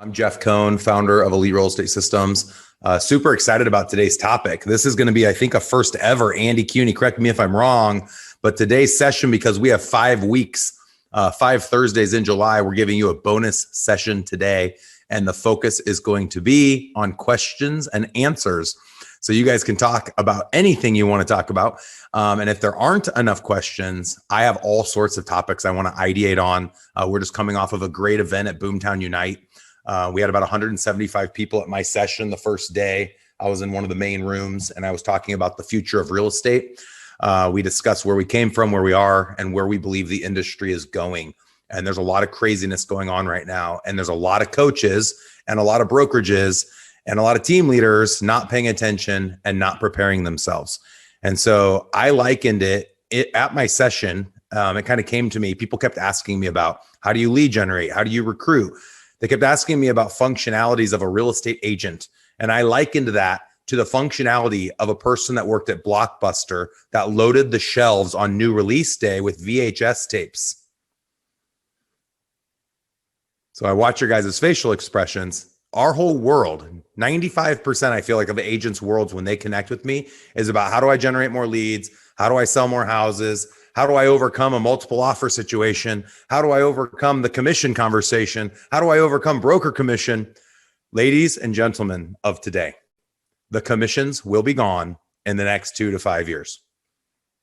I'm Jeff Cohn, founder of Elite Real Estate Systems. Super excited about today's topic. This is going to be, I think, a first ever. Andy Cuny, correct me if I'm wrong, but today's session, because we have 5 weeks, 5 Thursdays in July, we're giving you a bonus session today. And the focus is going to be on questions and answers. So you guys can talk about anything you want to talk about. And if there aren't enough questions, I have all sorts of topics I want to ideate on. We're just coming off of a great event at Boomtown Unite. We had about 175 people at my session the first day. I was in one of the main rooms and I was talking about the future of real estate. We discussed where we came from, where we are, and where we believe the industry is going. And there's a lot of craziness going on right now. And there's a lot of coaches and a lot of brokerages and a lot of team leaders not paying attention and not preparing themselves. And so I likened it at my session. It kind of came to me. People kept asking me about, how do you lead generate? How do you recruit? They kept asking me about functionalities of a real estate agent. And I likened that to the functionality of a person that worked at Blockbuster that loaded the shelves on new release day with VHS tapes. So I watch your guys' facial expressions. Our whole world, 95%, I feel like, of the agents' worlds when they connect with me is about, how do I generate more leads? How do I sell more houses? How do I overcome a multiple offer situation? How do I overcome the commission conversation? How do I overcome broker commission? Ladies and gentlemen of today, the commissions will be gone in the next 2 to 5 years.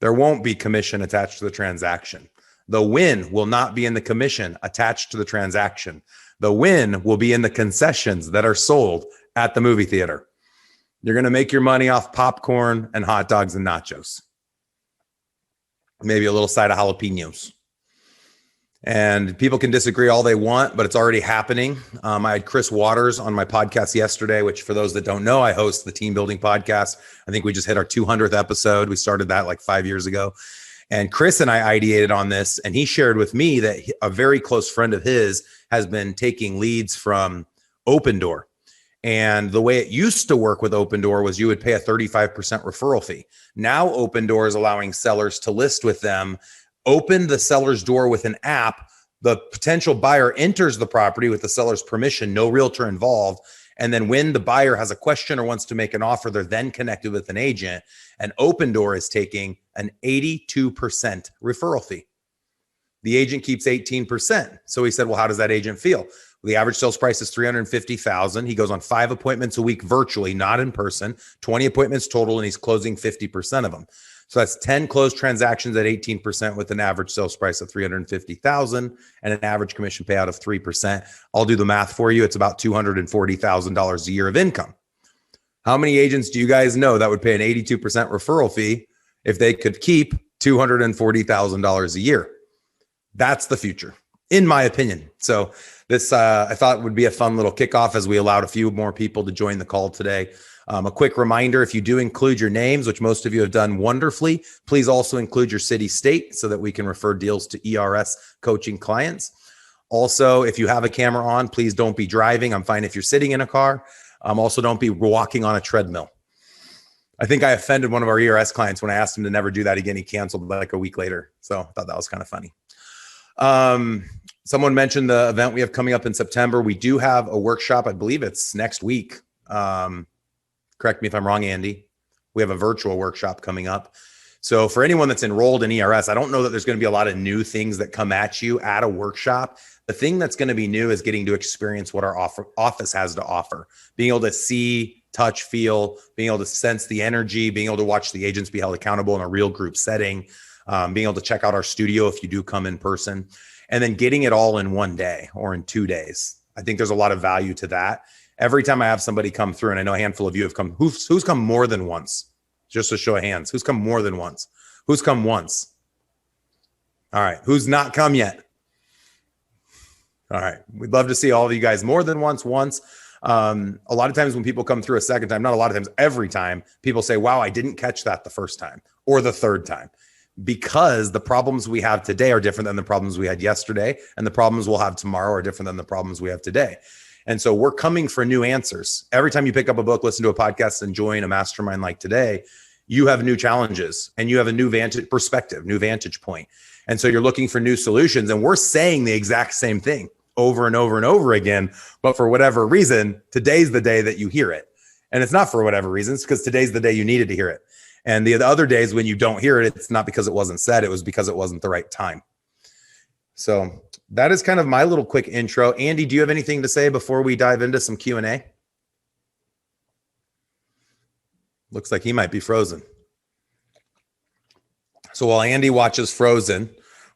There won't be commission attached to the transaction. The win will not be in the commission attached to the transaction. The win will be in the concessions that are sold at the movie theater. You're going to make your money off popcorn and hot dogs and nachos. Maybe a little side of jalapenos. And people can disagree all they want, but it's already happening. I had Chris Waters on my podcast yesterday, which, for those that don't know, I host the Team Building Podcast. I think we just hit our 200th episode. We started that like 5 years ago. And Chris and I ideated on this, and he shared with me that a very close friend of his has been taking leads from Open Door. And the way it used to work with Open Door was you would pay a 35% referral fee. Now Open Door is allowing sellers to list with them, open the seller's door with an app. The potential buyer enters the property with the seller's permission, no realtor involved. And then when the buyer has a question or wants to make an offer, they're then connected with an agent. And Open Door is taking an 82% referral fee. The agent keeps 18%. So he said, well, how does that agent feel? The average sales price is $350,000. He goes on 5 appointments a week virtually, not in person, 20 appointments total, and he's closing 50% of them. So that's 10 closed transactions at 18% with an average sales price of $350,000 and an average commission payout of 3%. I'll do the math for you. It's about $240,000 a year of income. How many agents do you guys know that would pay an 82% referral fee if they could keep $240,000 a year? That's the future, in my opinion. So this, I thought, would be a fun little kickoff as we allowed a few more people to join the call today. A quick reminder, if you do include your names, which most of you have done wonderfully, please also include your city, state, so that we can refer deals to ERS coaching clients. Also, if you have a camera on, please don't be driving. I'm fine if you're sitting in a car. Also, don't be walking on a treadmill. I think I offended one of our ERS clients when I asked him to never do that again. He canceled like a week later. So I thought that was kind of funny. Someone mentioned the event we have coming up in September. We do have a workshop. I believe it's next week. Correct me if I'm wrong, Andy. We have a virtual workshop coming up. So for anyone that's enrolled in ERS, I don't know that there's going to be a lot of new things that come at you at a workshop. The thing that's going to be new is getting to experience what our office has to offer. Being able to see, touch, feel, being able to sense the energy, being able to watch the agents be held accountable in a real group setting, being able to check out our studio if you do come in person, and then getting it all in one day or in 2 days. I think there's a lot of value to that. Every time I have somebody come through, and I know a handful of you have come, who's come more than once? Just a show of hands. Who's come more than once? Who's come once? All right. Who's not come yet? All right. We'd love to see all of you guys more than once. A lot of times when people come through a second time, not a lot of times, every time, people say, wow, I didn't catch that the first time or the third time. Because the problems we have today are different than the problems we had yesterday, and the problems we'll have tomorrow are different than the problems we have today. And so we're coming for new answers. Every time you pick up a book, listen to a podcast, and join a mastermind like today, you have new challenges and you have a new vantage perspective, new vantage point. And so you're looking for new solutions. And we're saying the exact same thing. over and over and over again. But for whatever reason, today's the day that you hear it. And it's not for whatever reasons, because today's the day you needed to hear it. And the other days when you don't hear it, it's not because it wasn't said, it was because it wasn't the right time. So that is kind of my little quick intro. Andy, do you have anything to say before we dive into some Q&A? Looks like he might be frozen. So while Andy watches Frozen,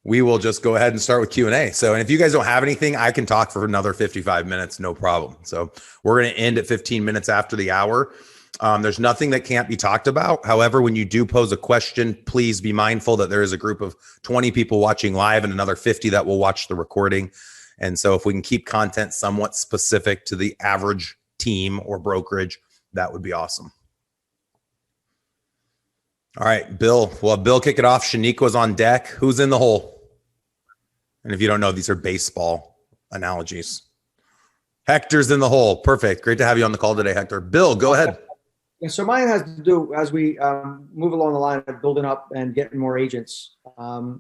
we will just go ahead and start with Q&A. So, and if you guys don't have anything, I can talk for another 55 minutes, no problem. So we're going to end at 15 minutes after the hour. There's nothing that can't be talked about. However, when you do pose a question, please be mindful that there is a group of 20 people watching live and another 50 that will watch the recording. And so if we can keep content somewhat specific to the average team or brokerage, that would be awesome. All right, Bill. Well, Bill, kick it off. Shaniqua's on deck. Who's in the hole? And if you don't know, these are baseball analogies. Hector's in the hole. Perfect. Great to have you on the call today, Hector. Bill, go ahead. Yeah, so mine has to do, as we move along the line of building up and getting more agents,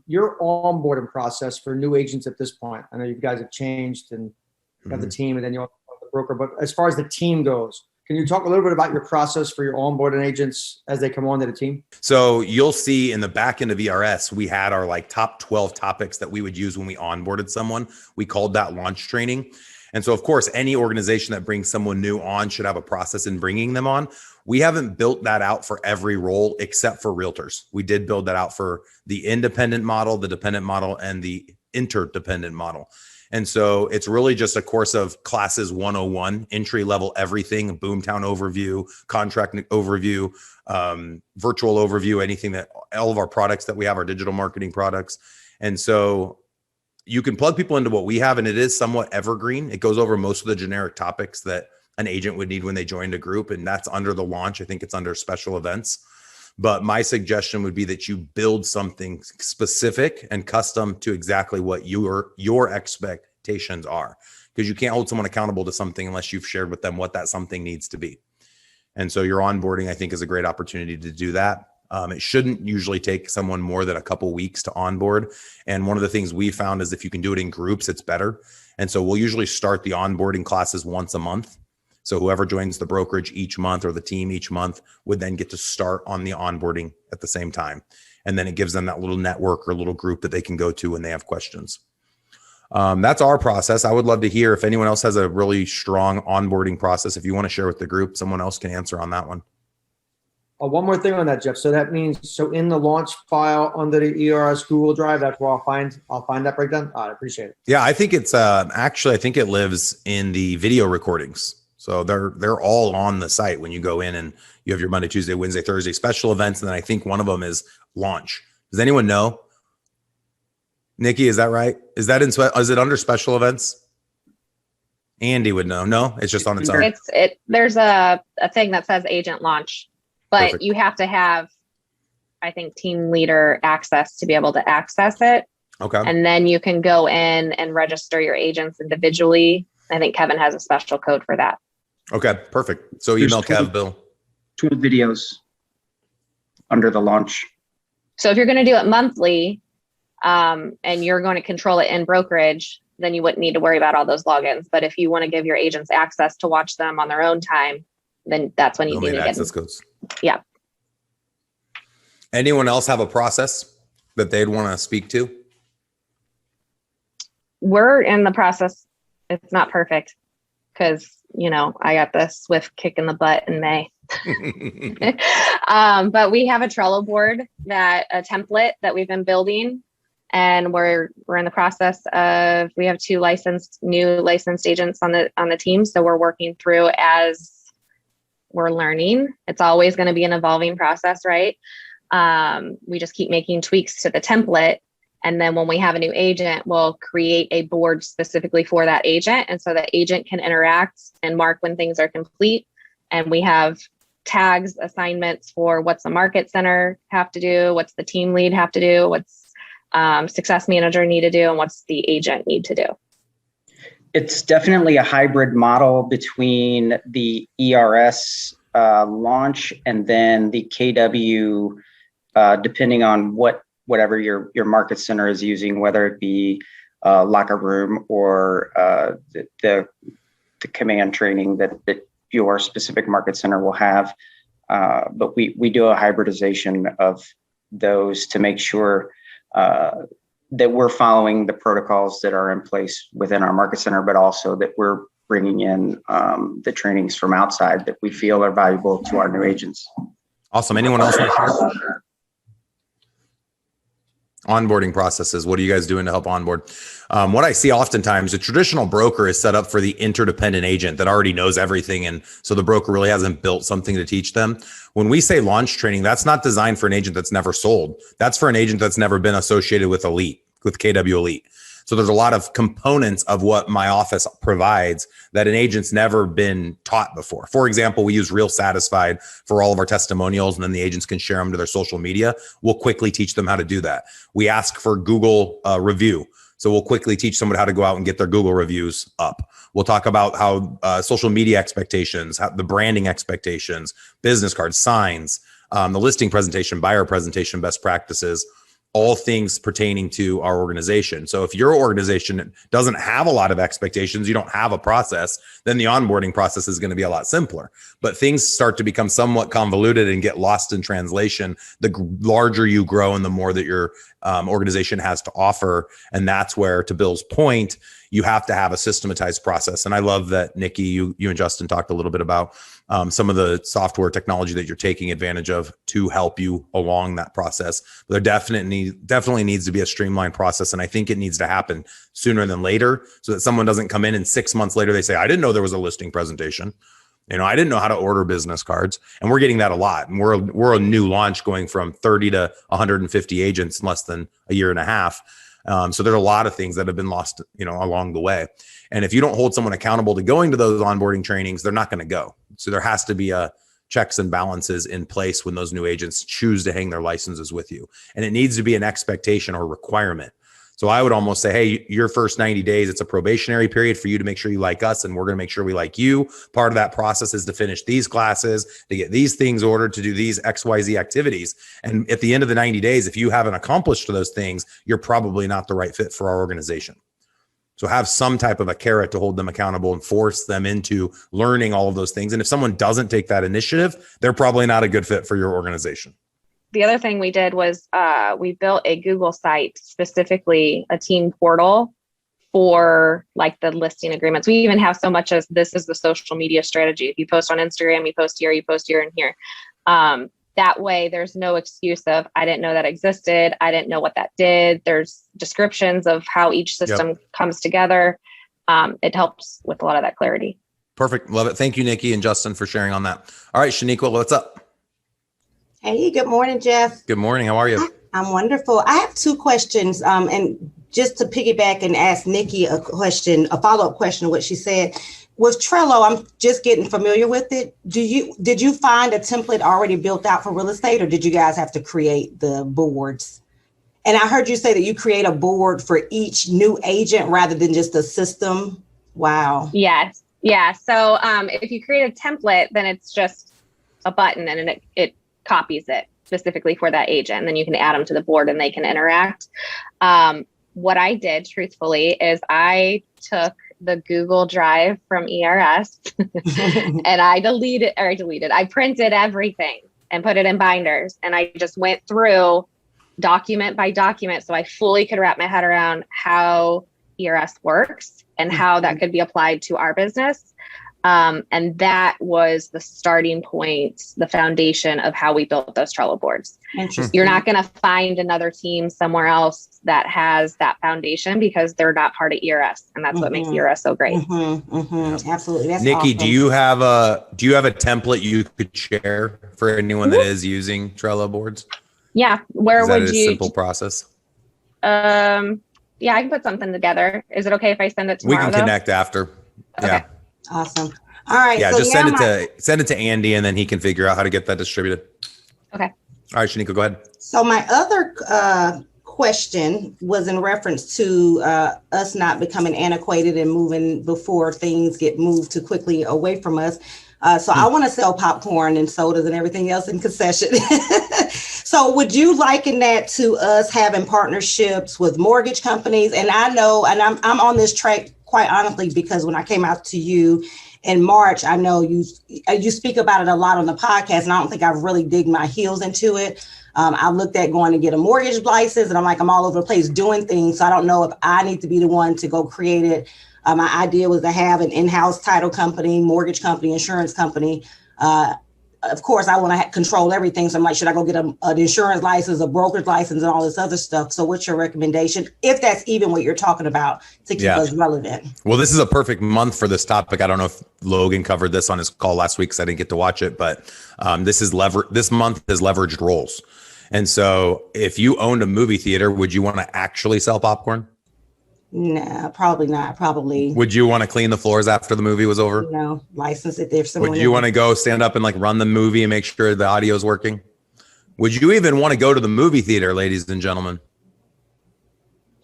your onboarding process for new agents at this point. I know you guys have changed and you have the team and then you have the broker, but as far as the team goes, can you talk a little bit about your process for your onboarding agents as they come on to the team? So you'll see in the back end of ERS, we had our like top 12 topics that we would use when we onboarded someone. We called that launch training. And so, of course, any organization that brings someone new on should have a process in bringing them on. We haven't built that out for every role except for realtors. We did build that out for the independent model, the dependent model, and the interdependent model. And so it's really just a course of classes 101, entry level everything, Boomtown overview, contract overview, virtual overview, anything that all of our products that we have, our digital marketing products. And so you can plug people into what we have, and it is somewhat evergreen. It goes over most of the generic topics that an agent would need when they joined a group, and that's under the launch. I think it's under special events. But my suggestion would be that you build something specific and custom to exactly what your expectations are, because you can't hold someone accountable to something unless you've shared with them what that something needs to be. And so your onboarding, I think, is a great opportunity to do that. It shouldn't usually take someone more than a couple weeks to onboard. And one of the things we found is if you can do it in groups, it's better. And so we'll usually start the onboarding classes once a month. So whoever joins the brokerage each month or the team each month would then get to start on the onboarding at the same time. And then it gives them that little network or little group that they can go to when they have questions. That's our process. I would love to hear if anyone else has a really strong onboarding process. If you want to share with the group, someone else can answer on that one. One more thing on that, Jeff. So that means, so in the launch file under the ERS Google Drive, that's where I'll find that breakdown. I appreciate it. Yeah, I think it's actually, I think it lives in the video recordings. So they're all on the site when you go in and you have your Monday, Tuesday, Wednesday, Thursday special events. And then I think one of them is launch. Does anyone know? Nikki, is that right? Is it under special events? Andy would know. No, it's just on its own. There's a thing that says agent launch, but Perfect. You have to have, I think, team leader access to be able to access it. Okay. And then you can go in and register your agents individually. I think Kevin has a special code for that. Okay, perfect. So email Kev, Bill. 2 videos under the launch. So if you're going to do it monthly and you're going to control it in brokerage, then you wouldn't need to worry about all those logins. But if you want to give your agents access to watch them on their own time, then that's when you need access codes. Yeah. Anyone else have a process that they'd want to speak to? We're in the process. It's not perfect because, I got this swift kick in the butt in May. But we have a Trello board, a template that we've been building, and we're in the process of, we have 2 new licensed agents on the team. So we're working through as we're learning. It's always going to be an evolving process, right? We just keep making tweaks to the template. And then when we have a new agent, we'll create a board specifically for that agent. And so the agent can interact and mark when things are complete. And we have tags, assignments for what's the market center have to do, what's the team lead have to do, what's success manager need to do, and what's the agent need to do. It's definitely a hybrid model between the ERS launch and then the KW, depending on whatever your market center is using, whether it be locker room or the command training that your specific market center will have. But we do a hybridization of those to make sure that we're following the protocols that are in place within our market center, but also that we're bringing in the trainings from outside that we feel are valuable to our new agents. Awesome. Anyone else want to share? Onboarding processes. What are you guys doing to help onboard? What I see oftentimes, a traditional broker is set up for the interdependent agent that already knows everything. And so the broker really hasn't built something to teach them. When we say launch training, that's not designed for an agent that's never sold. That's for an agent that's never been associated with KW Elite. So there's a lot of components of what my office provides that an agent's never been taught before. For example, we use Real Satisfied for all of our testimonials, and then the agents can share them to their social media. We'll quickly teach them how to do that. We ask for Google review. So we'll quickly teach someone how to go out and get their Google reviews up. We'll talk about how social media expectations, how the branding expectations, business cards, signs, the listing presentation, buyer presentation, best practices, all things pertaining to our organization. So if your organization doesn't have a lot of expectations, you don't have a process, then the onboarding process is going to be a lot simpler. But things start to become somewhat convoluted and get lost in translation the larger you grow and the more that your organization has to offer. And that's where, to Bill's point, you have to have a systematized process. And I love that, Nikki, you and Justin talked a little bit about some of the software technology that you're taking advantage of to help you along that process. But there definitely needs to be a streamlined process. And I think it needs to happen sooner than later so that someone doesn't come in and 6 months later, they say, I didn't know there was a listing presentation. I didn't know how to order business cards. And we're getting that a lot. And we're a new launch going from 30 to 150 agents in less than a year and a half. So there's a lot of things that have been lost, along the way. And if you don't hold someone accountable to going to those onboarding trainings, they're not going to go. So there has to be a checks and balances in place when those new agents choose to hang their licenses with you. And it needs to be an expectation or requirement. So I would almost say, hey, your first 90 days, it's a probationary period for you to make sure you like us, and we're going to make sure we like you. Part of that process is to finish these classes, to get these things ordered, to do these XYZ activities. And at the end of the 90 days, if you haven't accomplished those things, you're probably not the right fit for our organization. So have some type of a carrot to hold them accountable and force them into learning all of those things. And if someone doesn't take that initiative, they're probably not a good fit for your organization. The other thing we did was we built a Google site, specifically a team portal for like the listing agreements. We even have so much as this is the social media strategy. If you post on Instagram, you post here and here. That way there's no excuse of, I didn't know that existed. I didn't know what that did. There's descriptions of how each system comes together. It helps with a lot of that clarity. Perfect. Love it. Thank you, Nikki and Justin, for sharing on that. All right, Shaniqua, what's up? Hey, good morning, Jeff. Good morning. How are you? I'm wonderful. I have two questions. And just to piggyback and ask Nikki a follow-up question to what she said. With Trello, I'm just getting familiar with it. Did you find a template already built out for real estate, or did you guys have to create the boards? And I heard you say that you create a board for each new agent rather than just a system. Wow. Yes. Yeah. So if you create a template, then it's just a button and it copies it specifically for that agent. And then you can add them to the board and they can interact. What I did, truthfully, is I took the Google Drive from ERS and I printed everything and put it in binders. And I just went through document by document so I fully could wrap my head around how ERS works and how that could be applied to our business. And that was the starting point, the foundation of how we built those Trello boards. You're not going to find another team somewhere else that has that foundation because they're not part of ERS. And that's what makes ERS so great. Absolutely. That's Nikki, awesome. do you have a template you could share for anyone that is using Trello boards? Yeah. Where Is that would a you? simple process? Yeah, I can put something together. Is it okay if I send it tomorrow? We can connect after. Okay. Yeah. Awesome. All right. Yeah, so just now send it to Andy, and then he can figure out how to get that distributed. Okay. All right, Shaniqua, go ahead. So my other question was in reference to us not becoming antiquated and moving before things get moved too quickly away from us. So I want to sell popcorn and sodas and everything else in concession. So would you liken that to us having partnerships with mortgage companies? And I know, and I'm on this track quite honestly, because when I came out to you in March, I know you speak about it a lot on the podcast, and I don't think I've really digged my heels into it. I looked at going to get a mortgage license, and I'm all over the place doing things. So I don't know if I need to be the one to go create it. My idea was to have an in-house title company, mortgage company, insurance company. Of course, I want to control everything. So I'm like, should I go get an insurance license, a brokerage license, and all this other stuff? So what's your recommendation, if that's even what you're talking about, to keep us relevant? Well, this is a perfect month for this topic. I don't know if Logan covered this on his call last week because I didn't get to watch it, but this month is leveraged roles. And so if you owned a movie theater, would you want to actually sell popcorn? Nah, probably not. Probably. Would you want to clean the floors after the movie was over? No, license it if someone. Would you want to go stand up and like run the movie and make sure the audio is working? Would you even want to go to the movie theater, ladies and gentlemen?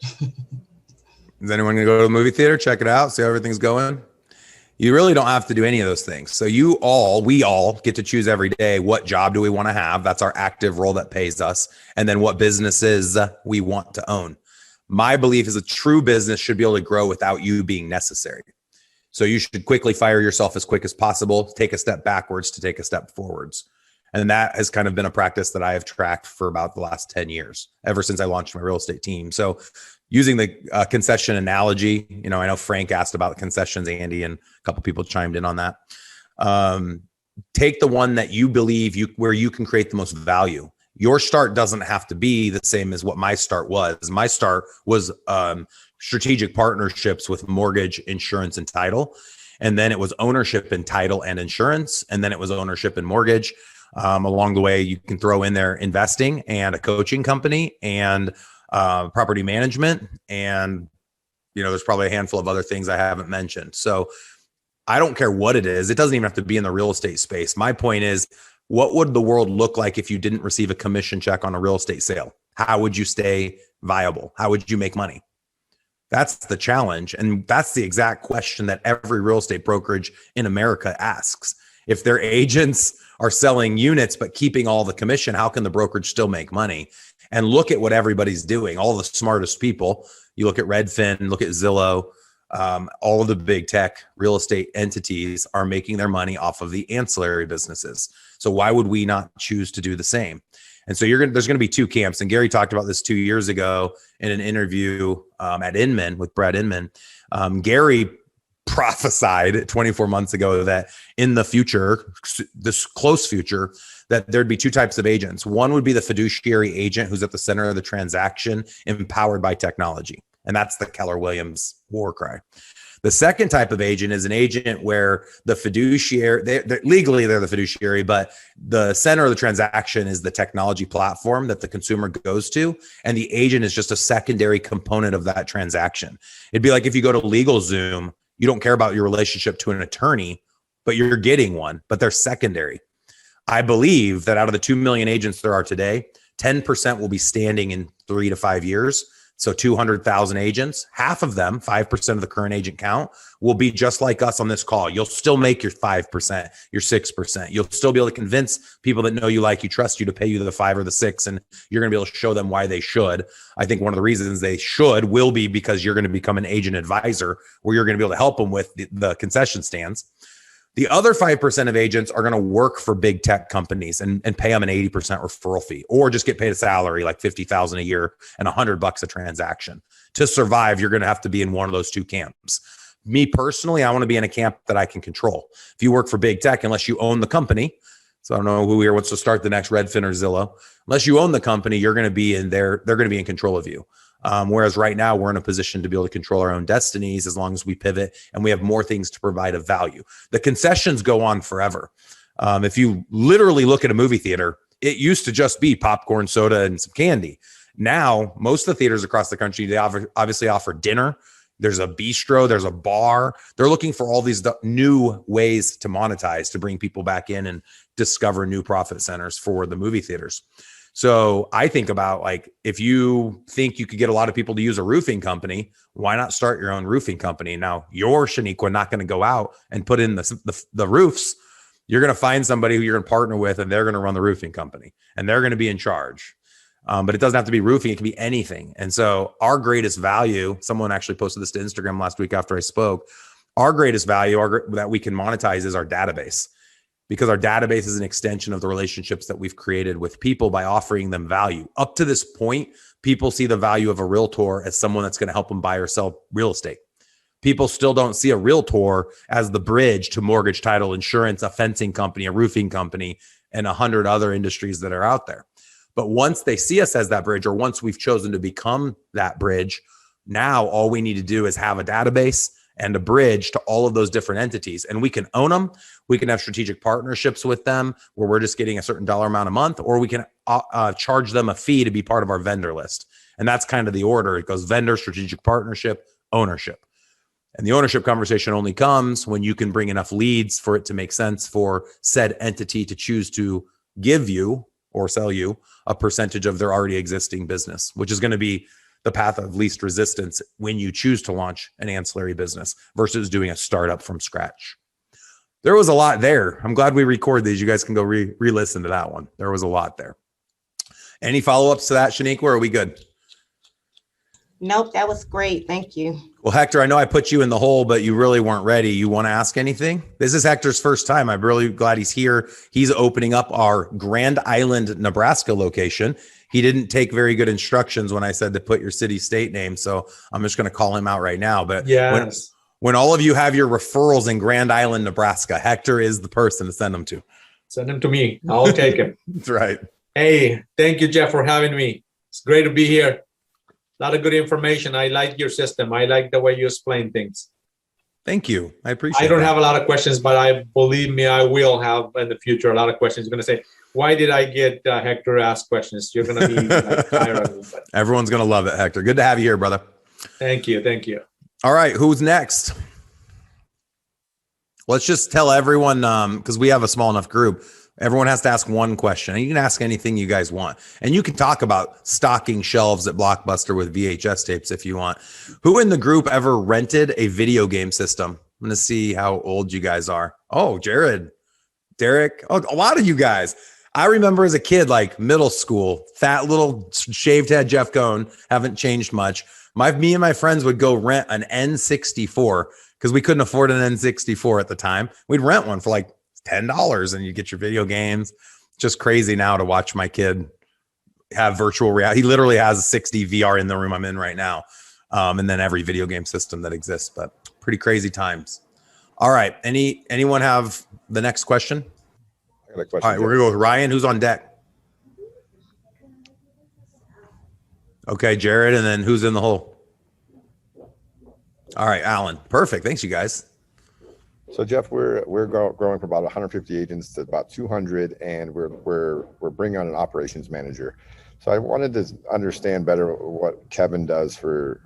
Is anyone going to go to the movie theater, check it out, see how everything's going? You really don't have to do any of those things. So we all get to choose every day, what job do we want to have? That's our active role that pays us. And then what businesses we want to own. My belief is a true business should be able to grow without you being necessary. So you should quickly fire yourself as quick as possible, take a step backwards to take a step forwards. And that has kind of been a practice that I have tracked for about the last 10 years, ever since I launched my real estate team. So using the concession analogy, I know Frank asked about concessions, Andy, and a couple people chimed in on that. Take the one that you believe where you can create the most value. Your start doesn't have to be the same as what my start was. My start was strategic partnerships with mortgage, insurance, and title. And then it was ownership in title and insurance. And then it was ownership in mortgage. Along the way, you can throw in there investing and a coaching company and property management. And, there's probably a handful of other things I haven't mentioned. So I don't care what it is. It doesn't even have to be in the real estate space. My point is, what would the world look like if you didn't receive a commission check on a real estate sale? How would you stay viable? How would you make money? That's the challenge. And that's the exact question that every real estate brokerage in America asks. If their agents are selling units, but keeping all the commission, how can the brokerage still make money? And look at what everybody's doing. All the smartest people, you look at Redfin, look at Zillow, all of the big tech real estate entities are making their money off of the ancillary businesses. So why would we not choose to do the same? And so there's going to be two camps. And Gary talked about this 2 years ago in an interview at Inman with Brad Inman. Gary prophesied 24 months ago that in the future, this close future, that there'd be two types of agents. One would be the fiduciary agent who's at the center of the transaction, empowered by technology. And that's the Keller Williams war cry. The second type of agent is an agent where the fiduciary, legally they're the fiduciary, but the center of the transaction is the technology platform that the consumer goes to. And the agent is just a secondary component of that transaction. It'd be like if you go to LegalZoom, you don't care about your relationship to an attorney, but you're getting one, but they're secondary. I believe that out of the 2 million agents there are today, 10% will be standing in 3 to 5 years. So 200,000 agents, half of them, 5% of the current agent count, will be just like us on this call. You'll still make your 5%, your 6%. You'll still be able to convince people that know you, like you, trust you to pay you the 5 or the 6, and you're going to be able to show them why they should. I think one of the reasons they will be because you're going to become an agent advisor where you're going to be able to help them with the concession stands. The other 5% of agents are going to work for big tech companies and pay them an 80% referral fee, or just get paid a salary like $50,000 a year and $100 a transaction. To survive, you're going to have to be in one of those two camps. Me personally, I want to be in a camp that I can control. If you work for big tech, unless you own the company, so I don't know who here wants to start the next Redfin or Zillow, unless you own the company, you're going to be in there. They're going to be in control of you. Whereas right now we're in a position to be able to control our own destinies as long as we pivot and we have more things to provide of value. The concessions go on forever. If you literally look at a movie theater, it used to just be popcorn, soda, and some candy. Now, most of the theaters across the country, they obviously offer dinner. There's a bistro, there's a bar. They're looking for all these new ways to monetize, to bring people back in and discover new profit centers for the movie theaters. So I think about, like, if you think you could get a lot of people to use a roofing company, why not start your own roofing company? Now, you're, Shaniqua, not going to go out and put in the roofs, You're going to find somebody who you're going to partner with, and they're going to run the roofing company, and they're going to be in charge. But it doesn't have to be roofing. It can be anything. And so our greatest value, someone actually posted this to Instagram last week after I spoke, our greatest value that we can monetize is our database, because our database is an extension of the relationships that we've created with people by offering them value. Up to this point, people see the value of a realtor as someone that's going to help them buy or sell real estate. People still don't see a realtor as the bridge to mortgage, title, insurance, a fencing company, a roofing company, and 100 other industries that are out there. But once they see us as that bridge, or once we've chosen to become that bridge, now all we need to do is have a database and a bridge to all of those different entities. And we can own them. We can have strategic partnerships with them where we're just getting a certain dollar amount a month, or we can charge them a fee to be part of our vendor list. And that's kind of the order. It goes vendor, strategic partnership, ownership. And the ownership conversation only comes when you can bring enough leads for it to make sense for said entity to choose to give you or sell you a percentage of their already existing business, which is going to be the path of least resistance when you choose to launch an ancillary business versus doing a startup from scratch. There was a lot there. I'm glad we record these. You guys can go re-listen to that one. There was a lot there. Any follow-ups to that, Shaniqua, or are we good? Nope, that was great. Thank you. Well, Hector, I know I put you in the hole, but you really weren't ready. You want to ask anything? This is Hector's first time. I'm really glad he's here. He's opening up our Grand Island, Nebraska location. He didn't take very good instructions when I said to put your city state name. So I'm just going to call him out right now. But yes, when all of you have your referrals in Grand Island, Nebraska, Hector is the person to send them to. Send them to me. I'll take them. That's right. Hey, thank you, Jeff, for having me. It's great to be here. A lot of good information. I like your system. I like the way you explain things. Thank you. I appreciate it. I don't have a lot of questions, but I believe me, I will have in the future a lot of questions. You're going to say, why did I get Hector ask questions? You're going to be like, tired. Everyone's going to love it, Hector. Good to have you here, brother. Thank you. Thank you. All right. Who's next? Let's just tell everyone, because we have a small enough group, everyone has to ask one question. And you can ask anything you guys want. And you can talk about stocking shelves at Blockbuster with VHS tapes if you want. Who in the group ever rented a video game system? I'm going to see how old you guys are. Oh, Jared, Derek. Oh, a lot of you guys. I remember as a kid, like middle school, fat little shaved head Jeff Cohn, haven't changed much. Me and my friends would go rent an N64 because we couldn't afford an N64 at the time. We'd rent one for like $10 and you get your video games. Just crazy now to watch my kid have virtual reality. He literally has a 6D VR in the room I'm in right now. And then every video game system that exists, but pretty crazy times. All right. Anyone have the next question? I got a question. All right, we're gonna go with Ryan, who's on deck. Okay, Jared, and then who's in the hole? All right, Alan. Perfect. Thanks, you guys. So Jeff, we're growing from about 150 agents to about 200, and we're bringing on an operations manager. So I wanted to understand better what Kevin does for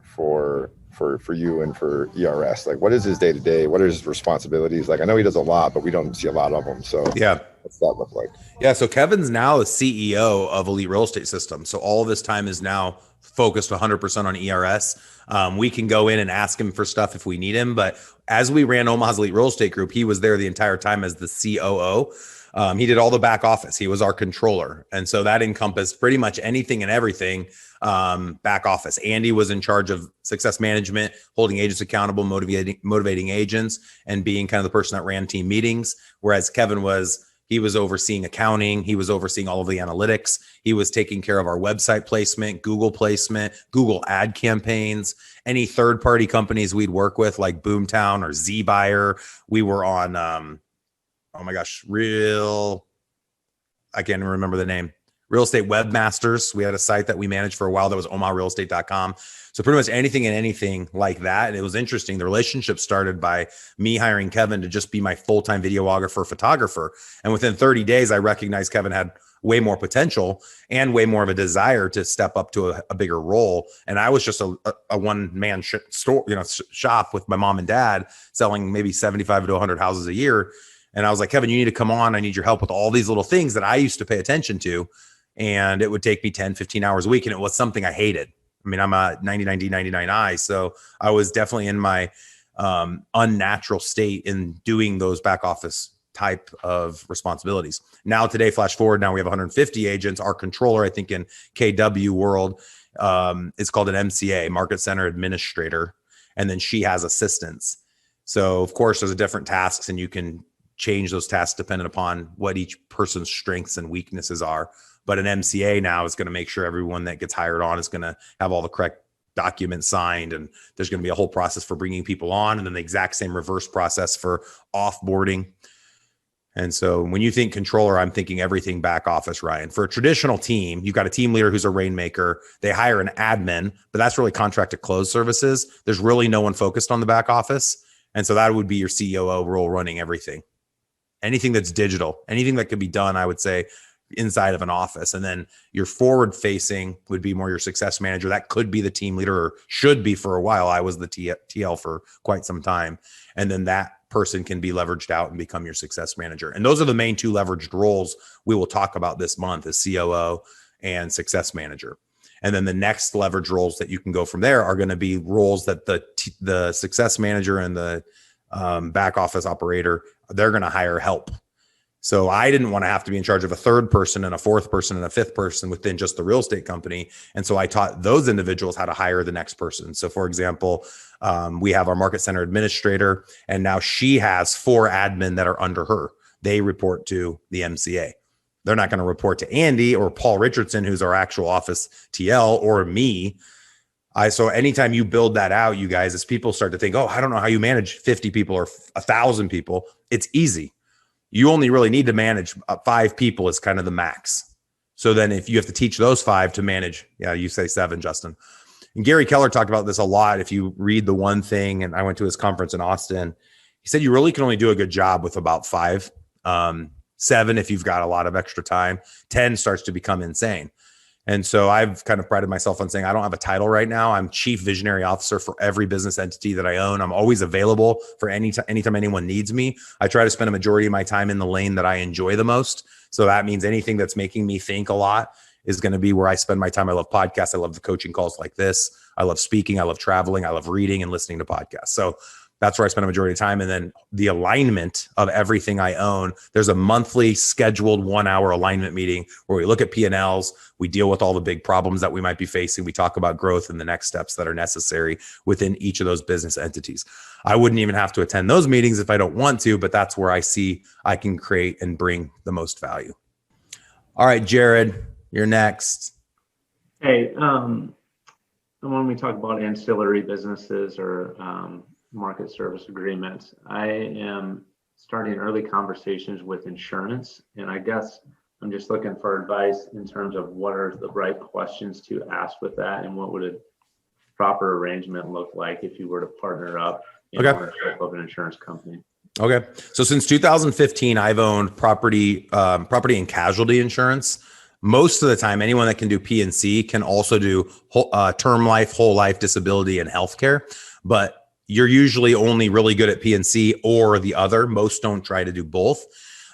you and for ERS. Like, what is his day to day? What are his responsibilities? Like, I know he does a lot, but we don't see a lot of them. So yeah, what's that look like? Yeah, so Kevin's now the CEO of Elite Real Estate System. So all of his time is now focused 100% on ERS. We can go in and ask him for stuff if we need him, but as we ran Omaha's Elite Real Estate Group, he was there the entire time as the COO. He did all the back office. He was our controller. And so that encompassed pretty much anything and everything back office. Andy was in charge of success management, holding agents accountable, motivating agents, and being kind of the person that ran team meetings. Whereas Kevin was overseeing accounting. He was overseeing all of the analytics. He was taking care of our website placement, Google ad campaigns, any third-party companies we'd work with like Boomtown or ZBuyer. We were on, oh my gosh, I can't even remember the name. Real Estate Webmasters. We had a site that we managed for a while that was omaharealestate.com. So pretty much anything like that. And it was interesting. The relationship started by me hiring Kevin to just be my full-time videographer, photographer. And within 30 days, I recognized Kevin had way more potential and way more of a desire to step up to a bigger role. And I was just a one-man store, shop with my mom and dad selling maybe 75 to 100 houses a year. And I was like, Kevin, you need to come on. I need your help with all these little things that I used to pay attention to. And it would take me 10, 15 hours a week. And it was something I hated. I mean, I'm a 99D, 99I. So I was definitely in my unnatural state in doing those back office type of responsibilities. Now today, flash forward, now we have 150 agents. Our controller, I think in KW world, is called an MCA, Market Center Administrator. And then she has assistants. So of course there's different tasks, and you can change those tasks depending upon what each person's strengths and weaknesses are. But an MCA now is going to make sure everyone that gets hired on is going to have all the correct documents signed, and there's going to be a whole process for bringing people on, and then the exact same reverse process for offboarding. And so when you think controller, I'm thinking everything back office, Ryan. For a traditional team, you've got a team leader who's a rainmaker. They hire an admin, but that's really contract to close services. There's really no one focused on the back office. And so that would be your COO role, running everything. Anything that's digital, anything that could be done, I would say, inside of an office. And then your forward facing would be more your success manager. That could be the team leader, or should be for a while. I was the TL for quite some time. And then that person can be leveraged out and become your success manager. And those are the main two leveraged roles we will talk about this month, is COO and success manager. And then the next leverage roles that you can go from there are going to be roles that the success manager and the back office operator, they're going to hire help. So I didn't want to have to be in charge of a third person and a fourth person and a fifth person within just the real estate company. And so I taught those individuals how to hire the next person. So for example, we have our market center administrator, and now she has 4 admin that are under her. They report to the MCA. They're not going to report to Andy or Paul Richardson, who's our actual office TL, or me. So anytime you build that out, you guys, as people start to think, oh, I don't know how you manage 50 people or 1,000 people, it's easy. You only really need to manage 5 people is kind of the max. So then if you have to teach those 5 to manage, you say 7, Justin. And Gary Keller talked about this a lot. If you read The One Thing, and I went to his conference in Austin, he said you really can only do a good job with about 5. 7 if you've got a lot of extra time. 10 starts to become insane. And so I've kind of prided myself on saying I don't have a title right now. I'm chief visionary officer for every business entity that I own. I'm always available for anytime anyone needs me. I try to spend a majority of my time in the lane that I enjoy the most. So that means anything that's making me think a lot is going to be where I spend my time. I love podcasts. I love the coaching calls like this. I love speaking. I love traveling. I love reading and listening to podcasts. So that's where I spend a majority of time. And then the alignment of everything I own, there's a monthly scheduled 1-hour alignment meeting where we look at P&Ls. We deal with all the big problems that we might be facing. We talk about growth and the next steps that are necessary within each of those business entities. I wouldn't even have to attend those meetings if I don't want to, but that's where I see I can create and bring the most value. All right, Jared, you're next. Hey, when we talk about ancillary businesses or market service agreements, I am starting early conversations with insurance, and I guess I'm just looking for advice in terms of what are the right questions to ask with that, and what would a proper arrangement look like if you were to partner up in ownership of an insurance company. Okay. So since 2015, I've owned property and casualty insurance. Most of the time, anyone that can do P&C can also do term life, whole life, disability, and healthcare. But you're usually only really good at P&C or the other. Most don't try to do both.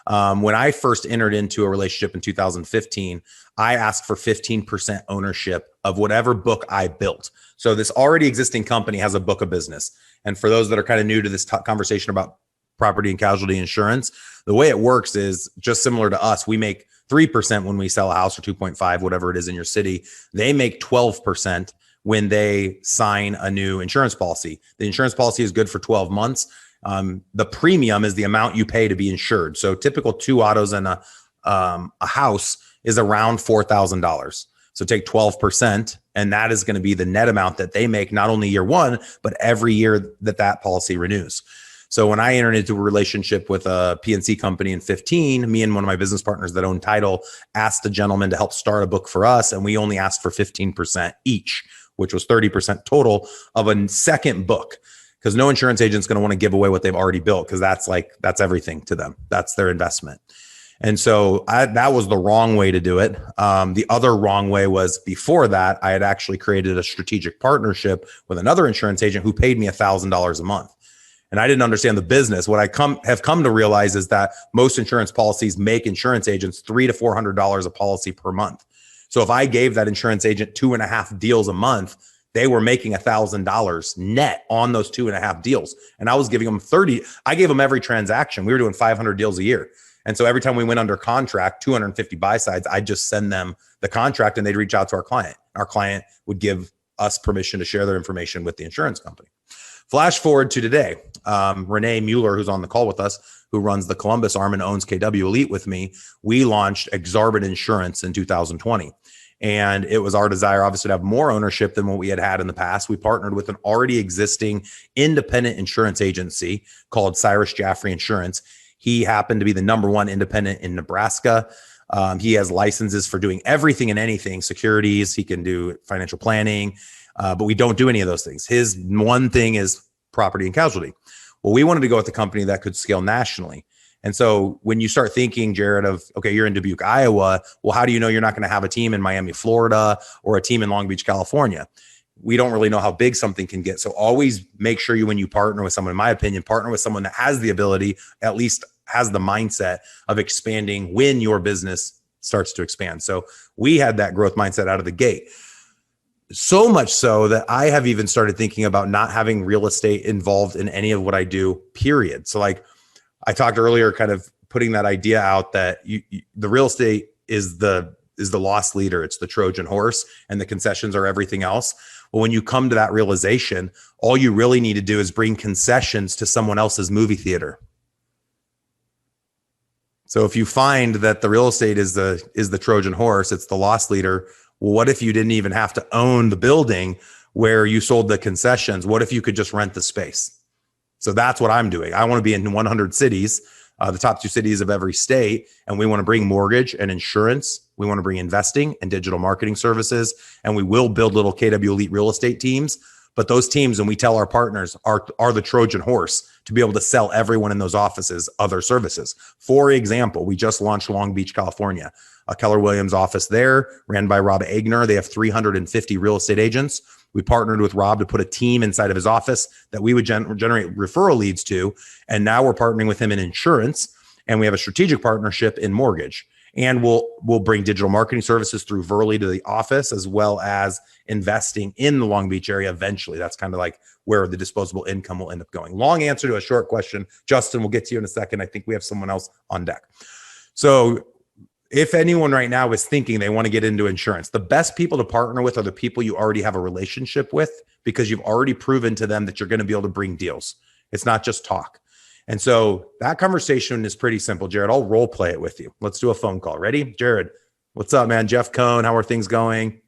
When I first entered into a relationship in 2015, I asked for 15% ownership of whatever book I built. So this already existing company has a book of business. And for those that are kind of new to this conversation about property and casualty insurance, the way it works is just similar to us. We make 3% when we sell a house, or 2.5, whatever it is in your city. They make 12% when they sign a new insurance policy. The insurance policy is good for 12 months. The premium is the amount you pay to be insured. So typical 2 autos and a house is around $4,000. So take 12%, and that is going to be the net amount that they make, not only year 1, but every year that policy renews. So when I entered into a relationship with a P&C company in 15, me and one of my business partners that own title asked the gentleman to help start a book for us, and we only asked for 15% each, which was 30% total of a second book, because no insurance agent's going to want to give away what they've already built, because that's everything to them. That's their investment. And so that was the wrong way to do it. The other wrong way was, before that, I had actually created a strategic partnership with another insurance agent who paid me $1,000 a month. And I didn't understand the business. What I have come to realize is that most insurance policies make insurance agents $300 to $400 a policy per month. So if I gave that insurance agent 2.5 deals a month, they were making $1,000 net on those 2.5 deals. And I was giving them 30. I gave them every transaction. We were doing 500 deals a year. And so every time we went under contract, 250 buy sides, I'd just send them the contract and they'd reach out to our client. Our client would give us permission to share their information with the insurance company. Flash forward to today. Renee Mueller, who's on the call with us, who runs the Columbus arm and owns KW Elite with me, we launched Exarban Insurance in 2020. And it was our desire, obviously, to have more ownership than what we had in the past. We partnered with an already existing independent insurance agency called Cyrus Jaffrey Insurance. He happened to be the #1 independent in Nebraska. He has licenses for doing everything and anything, securities. He can do financial planning, but we don't do any of those things. His one thing is property and casualty. Well, we wanted to go with a company that could scale nationally. And so when you start thinking, Jared, of, okay, you're in Dubuque, Iowa. Well, how do you know you're not going to have a team in Miami, Florida, or a team in Long Beach, California? We don't really know how big something can get. So always make sure when you partner with someone, in my opinion, partner with someone that has the ability, at least has the mindset of expanding when your business starts to expand. So we had that growth mindset out of the gate. So much so that I have even started thinking about not having real estate involved in any of what I do, period. So like I talked earlier, kind of putting that idea out that the real estate is the loss leader. It's the Trojan horse, and the concessions are everything else. Well, when you come to that realization, all you really need to do is bring concessions to someone else's movie theater. So if you find that the real estate is the Trojan horse, it's the loss leader. Well, what if you didn't even have to own the building where you sold the concessions? What if you could just rent the space? So that's what I'm doing. I want to be in 100 cities, the top 2 cities of every state. And we want to bring mortgage and insurance. We want to bring investing and digital marketing services. And we will build little KW Elite real estate teams. But those teams, and we tell our partners, are the Trojan horse to be able to sell everyone in those offices other services. For example, we just launched Long Beach, California, a Keller Williams office there, ran by Rob Agner. They have 350 real estate agents. We partnered with Rob to put a team inside of his office that we would generate referral leads to. And now we're partnering with him in insurance, and we have a strategic partnership in mortgage. And we'll bring digital marketing services through Verly to the office, as well as investing in the Long Beach area eventually. That's kind of like where the disposable income will end up going. Long answer to a short question. Justin, we'll get to you in a second. I think we have someone else on deck. So if anyone right now is thinking they want to get into insurance, the best people to partner with are the people you already have a relationship with, because you've already proven to them that you're going to be able to bring deals. It's not just talk. And so that conversation is pretty simple. Jared, I'll role play it with you. Let's do a phone call. Ready? Jared, what's up, man? Jeff Cohn, how are things going?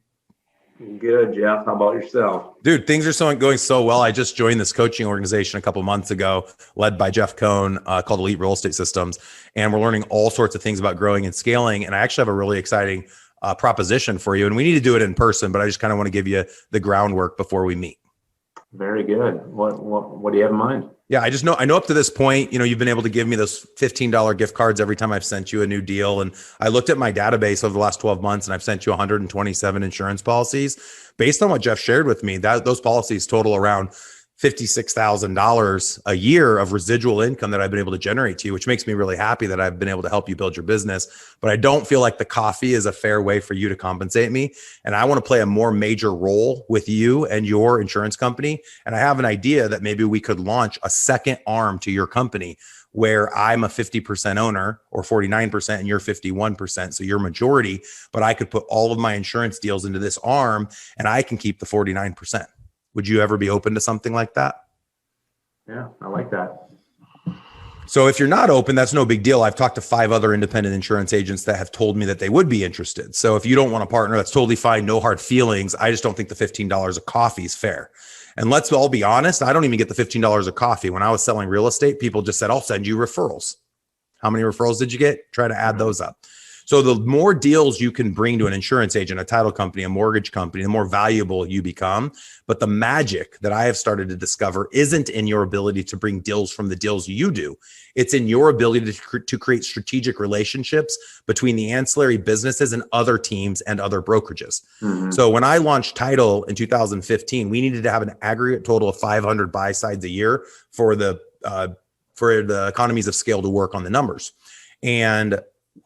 Good, Jeff. How about yourself? Dude, things are going so well. I just joined this coaching organization a couple of months ago, led by Jeff Cohn, called Elite Real Estate Systems. And we're learning all sorts of things about growing and scaling. And I actually have a really exciting proposition for you. And we need to do it in person, but I just kind of want to give you the groundwork before we meet. Very good. What do you have in mind? Yeah, I know up to this point, you've been able to give me those $15 gift cards every time I've sent you a new deal. And I looked at my database over the last 12 months, and I've sent you 127 insurance policies. Based on what Jeff shared with me, those policies total around $56,000 a year of residual income that I've been able to generate to you, which makes me really happy that I've been able to help you build your business. But I don't feel like the coffee is a fair way for you to compensate me. And I want to play a more major role with you and your insurance company. And I have an idea that maybe we could launch a second arm to your company where I'm a 50% owner or 49% and you're 51%. So you're majority, but I could put all of my insurance deals into this arm and I can keep the 49%. Would you ever be open to something like that? Yeah, I like that. So if you're not open, that's no big deal. I've talked to 5 other independent insurance agents that have told me that they would be interested. So if you don't want to partner, that's totally fine. No hard feelings. I just don't think the $15 of coffee is fair. And let's all be honest, I don't even get the $15 of coffee. When I was selling real estate, people just said, I'll send you referrals. How many referrals did you get? Try to add those up. So the more deals you can bring to an insurance agent, a title company, a mortgage company, the more valuable you become. But the magic that I have started to discover isn't in your ability to bring deals from the deals you do. It's in your ability to create strategic relationships between the ancillary businesses and other teams and other brokerages. Mm-hmm. So when I launched Title in 2015, we needed to have an aggregate total of 500 buy sides a year for the economies of scale to work on the numbers. And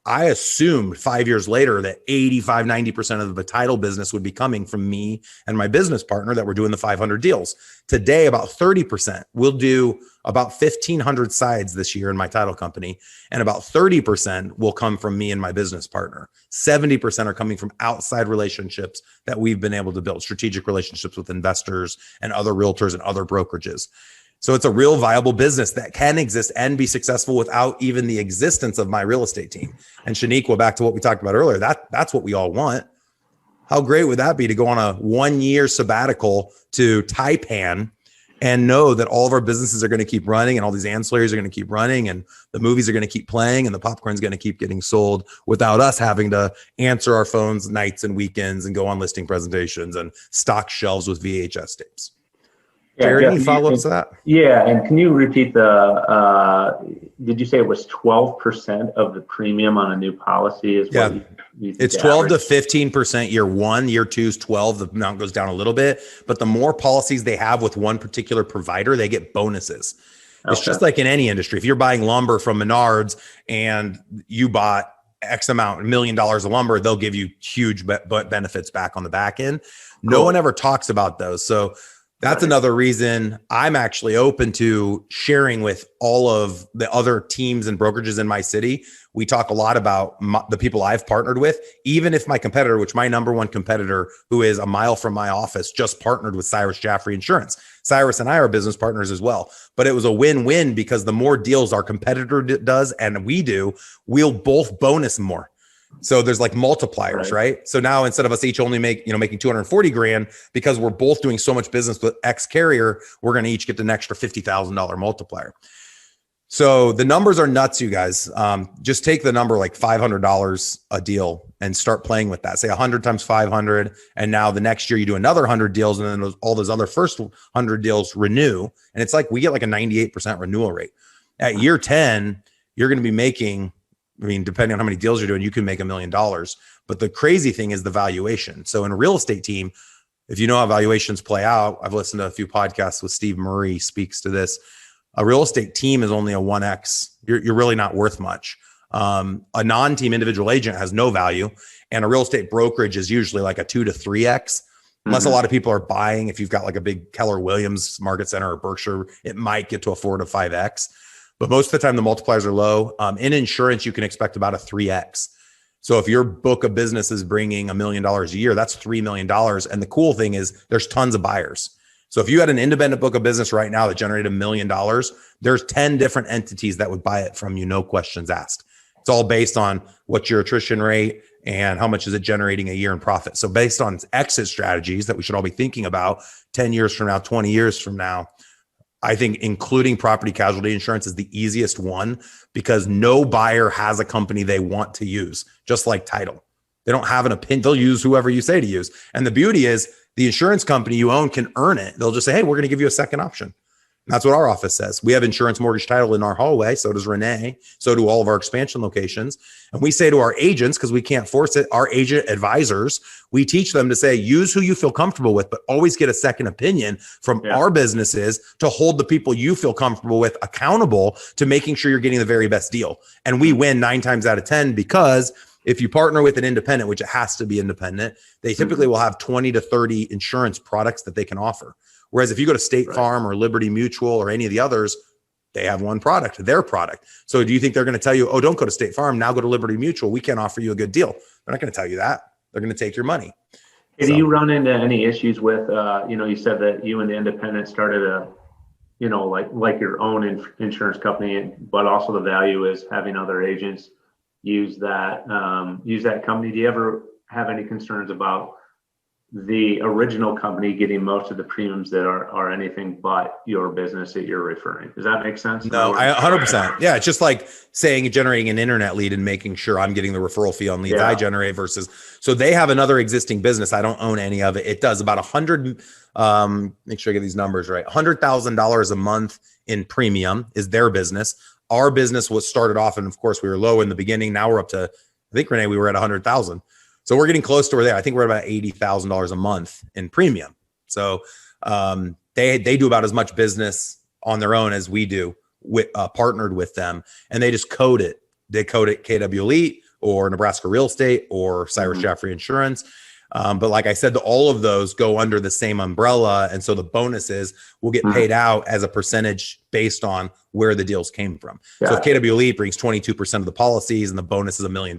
I assumed 5 years later that 85, 90% of the title business would be coming from me and my business partner that were doing the 500 deals. Today, about 30%. We'll do about 1,500 sides this year in my title company, and about 30% will come from me and my business partner. 70% are coming from outside relationships that we've been able to build, strategic relationships with investors and other realtors and other brokerages. So it's a real viable business that can exist and be successful without even the existence of my real estate team. And Shaniqua, back to what we talked about earlier, that's what we all want. How great would that be to go on a 1-year sabbatical to Taipan and know that all of our businesses are going to keep running and all these ancillaries are going to keep running and the movies are going to keep playing and the popcorn's going to keep getting sold without us having to answer our phones nights and weekends and go on listing presentations and stock shelves with VHS tapes. Yeah, Jared, Jeff, any follow-ups to that? Yeah, and can you repeat did you say it was 12% of the premium on a new policy is what you think It's 12 to 15% year one. Year two is 12. The amount goes down a little bit, but the more policies they have with one particular provider, they get bonuses. It's just like in any industry. If you're buying lumber from Menards and you bought X amount, $1 million of lumber, they'll give you huge benefits back on the back end. No one ever talks about those. So that's another reason I'm actually open to sharing with all of the other teams and brokerages in my city. We talk a lot about the people I've partnered with, even if my competitor, which my number one competitor, who is a mile from my office, just partnered with Cyrus Jaffrey Insurance. Cyrus and I are business partners as well, but it was a win-win because the more deals our competitor does and we do, we'll both bonus more. So there's like multipliers, right? So now instead of us each only making 240 grand, because we're both doing so much business with X carrier, we're going to each get an extra $50,000 multiplier. So the numbers are nuts, you guys. Just take the number like $500 a deal and start playing with that. Say 100 times 500. And now the next year you do another 100 deals and then all those other first 100 deals renew. And it's like, we get like a 98% renewal rate. At year 10, you're going to be making, depending on how many deals you're doing, you can make $1 million. But the crazy thing is the valuation. So in a real estate team, if you know how valuations play out, I've listened to a few podcasts with Steve Murray speaks to this. A real estate team is only a 1X. You're really not worth much. A non-team individual agent has no value. And a real estate brokerage is usually like a 2 to 3X. Unless a lot of people are buying. If you've got like a big Keller Williams Market Center or Berkshire, it might get to a 4 to 5X. But most of the time, the multipliers are low. In insurance, you can expect about a 3X. So if your book of business is bringing $1 million a year, that's $3 million. And the cool thing is there's tons of buyers. So if you had an independent book of business right now that generated $1 million, there's 10 different entities that would buy it from you, no questions asked. It's all based on what's your attrition rate and how much is it generating a year in profit. So based on exit strategies that we should all be thinking about 10 years from now, 20 years from now, I think including property casualty insurance is the easiest one because no buyer has a company they want to use, just like title. They don't have an opinion. They'll use whoever you say to use. And the beauty is the insurance company you own can earn it. They'll just say, hey, we're going to give you a second option. And that's what our office says. We have insurance mortgage title in our hallway. So does Renee. So do all of our expansion locations. And we say to our agents, because we can't force it, our agent advisors, we teach them to say, use who you feel comfortable with, but always get a second opinion from our businesses to hold the people you feel comfortable with accountable to making sure you're getting the very best deal. And we win 9 times out of 10 because if you partner with an independent, which it has to be independent, they typically will have 20 to 30 insurance products that they can offer. Whereas if you go to State Farm or Liberty Mutual or any of the others, they have one product, their product. So do you think they're going to tell you, oh, don't go to State Farm, now go to Liberty Mutual. We can't offer you a good deal. They're not going to tell you that. They're going to take your money. Hey, do you run into any issues with, you said that you and the independent started like your own insurance company, but also the value is having other agents use that company. Do you ever have any concerns about the original company getting most of the premiums that are anything but your business that you're referring? Does that make sense? No, 100%. Yeah. It's just like generating an internet lead and making sure I'm getting the referral fee on leads I generate versus, so they have another existing business. I don't own any of it. It does about make sure I get these numbers right. $100,000 a month in premium is their business. Our business was started off, and of course we were low in the beginning. Now we're up to, I think, Renee, we were at 100,000. So we're getting close to where they are. I think we're at about $80,000 a month in premium. So they do about as much business on their own as we do, partnered with them, and they just code it Dakota KW Elite or Nebraska Real Estate or Cyrus Jaffrey Insurance. But like I said, all of those go under the same umbrella. And so the bonuses will get paid out as a percentage based on where the deals came from. So if KW Elite brings 22% of the policies and the bonus is $1 million,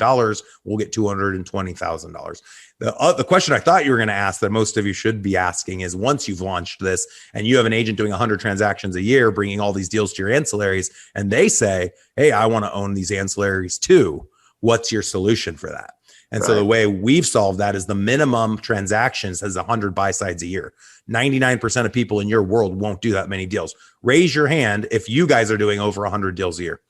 we'll get $220,000. The question I thought you were going to ask that most of you should be asking is, once you've launched this and you have an agent doing 100 transactions a year, bringing all these deals to your ancillaries, and they say, hey, I want to own these ancillaries too, what's your solution for that? And so the way we've solved that is the minimum transactions has 100 buy sides a year. 99% of people in your world won't do that many deals. Raise your hand if you guys are doing over 100 deals a year.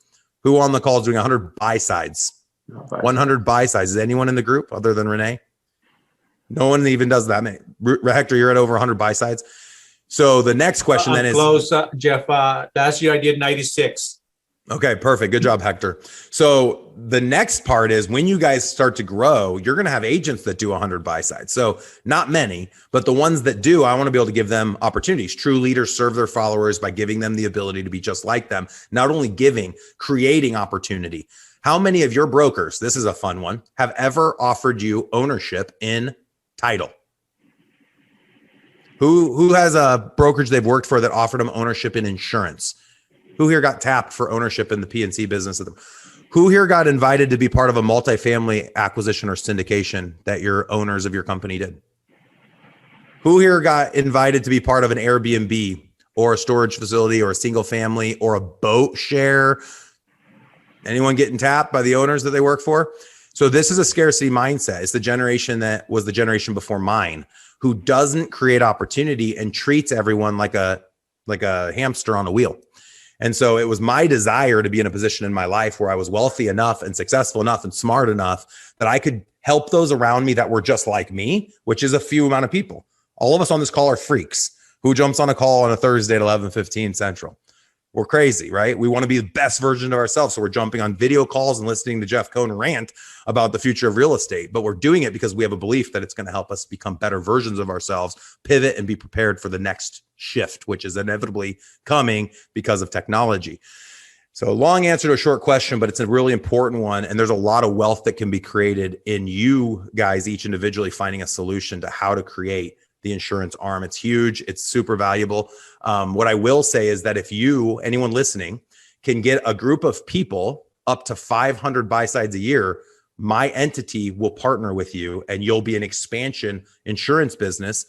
Who on the call is doing 100 buy sides? 100 buy sides. Is anyone in the group other than Renee? No one even does that many. Hector, you're at over 100 buy sides. So the next question then is close, Jeff. Last year I did 96. Okay, perfect. Good job, Hector. So the next part is, when you guys start to grow, you're going to have agents that do 100 buy sides. So not many, but the ones that do, I want to be able to give them opportunities. True leaders serve their followers by giving them the ability to be just like them. Not only giving, creating opportunity. How many of your brokers, this is a fun one, have ever offered you ownership in title? Who has a brokerage they've worked for that offered them ownership in insurance? Who here got tapped for ownership in the P&C business? Who here got invited to be part of a multifamily acquisition or syndication that your owners of your company did? Who here got invited to be part of an Airbnb or a storage facility or a single family or a boat share? Anyone getting tapped by the owners that they work for? So this is a scarcity mindset. It's the generation that was the generation before mine, who doesn't create opportunity and treats everyone like a hamster on a wheel. And so it was my desire to be in a position in my life where I was wealthy enough and successful enough and smart enough that I could help those around me that were just like me, which is a few amount of people. All of us on this call are freaks. Who jumps on a call on a Thursday at 11:15 Central? We're crazy, right? We want to be the best version of ourselves. So we're jumping on video calls and listening to Jeff Cohn rant about the future of real estate. But we're doing it because we have a belief that it's going to help us become better versions of ourselves, pivot, and be prepared for the next shift, which is inevitably coming because of technology. So long answer to a short question, but it's a really important one. And there's a lot of wealth that can be created in you guys, each individually finding a solution to how to create the insurance arm. It's huge. It's super valuable. What I will say is that if you, anyone listening, can get a group of people up to 500 buy sides a year, my entity will partner with you and you'll be an expansion insurance business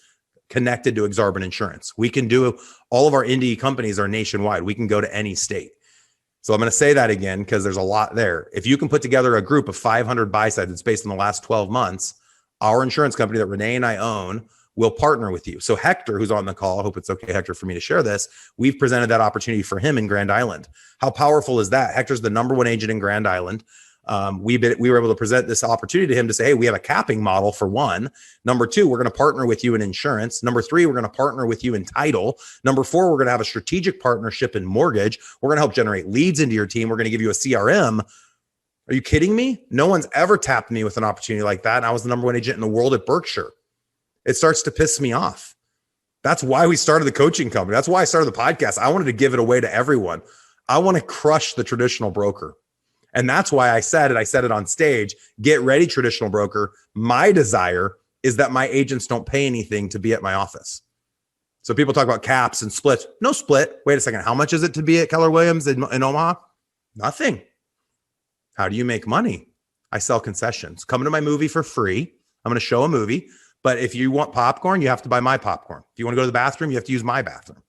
connected to Exarban Insurance. We can do, all of our indie companies are nationwide. We can go to any state. So I'm going to say that again, because there's a lot there. If you can put together a group of 500 buy sides that's based on the last 12 months, our insurance company that Renee and I own will partner with you. So Hector, who's on the call, I hope it's okay, Hector, for me to share this. We've presented that opportunity for him in Grand Island. How powerful is that? Hector's the #1 agent in Grand Island. We were able to present this opportunity to him to say, hey, we have a capping model for one. Number two, we're going to partner with you in insurance. Number three, we're going to partner with you in title. Number four, we're going to have a strategic partnership in mortgage. We're going to help generate leads into your team. We're going to give you a CRM. Are you kidding me? No one's ever tapped me with an opportunity like that. And I was the #1 agent in the world at Berkshire. It starts to piss me off. That's why we started the coaching company. That's why I started the podcast. I wanted to give it away to everyone. I want to crush the traditional broker. And that's why I said it on stage, get ready, traditional broker. My desire is that my agents don't pay anything to be at my office. So people talk about caps and splits. No split. Wait a second. How much is it to be at Keller Williams in Omaha? Nothing. How do you make money? I sell concessions. Come to my movie for free. I'm going to show a movie. But if you want popcorn, you have to buy my popcorn. If you want to go to the bathroom, you have to use my bathroom.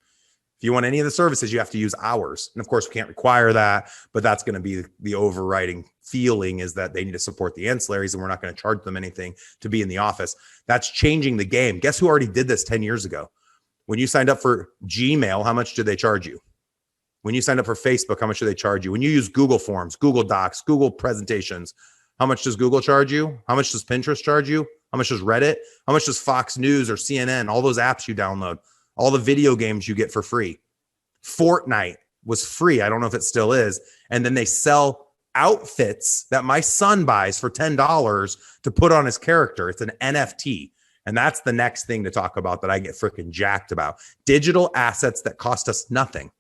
If you want any of the services, you have to use ours. And of course, we can't require that, but that's going to be the overriding feeling, is that they need to support the ancillaries and we're not going to charge them anything to be in the office. That's changing the game. Guess who already did this 10 years ago? When you signed up for Gmail, how much did they charge you? When you signed up for Facebook, how much do they charge you? When you use Google Forms, Google Docs, Google Presentations, how much does Google charge you? How much does Pinterest charge you? How much does Reddit? How much does Fox News or CNN? All those apps you download, all the video games you get for free. Fortnite was free. I don't know if it still is. And then they sell outfits that my son buys for $10 to put on his character. It's an NFT. And that's the next thing to talk about that I get freaking jacked about. Digital assets that cost us nothing.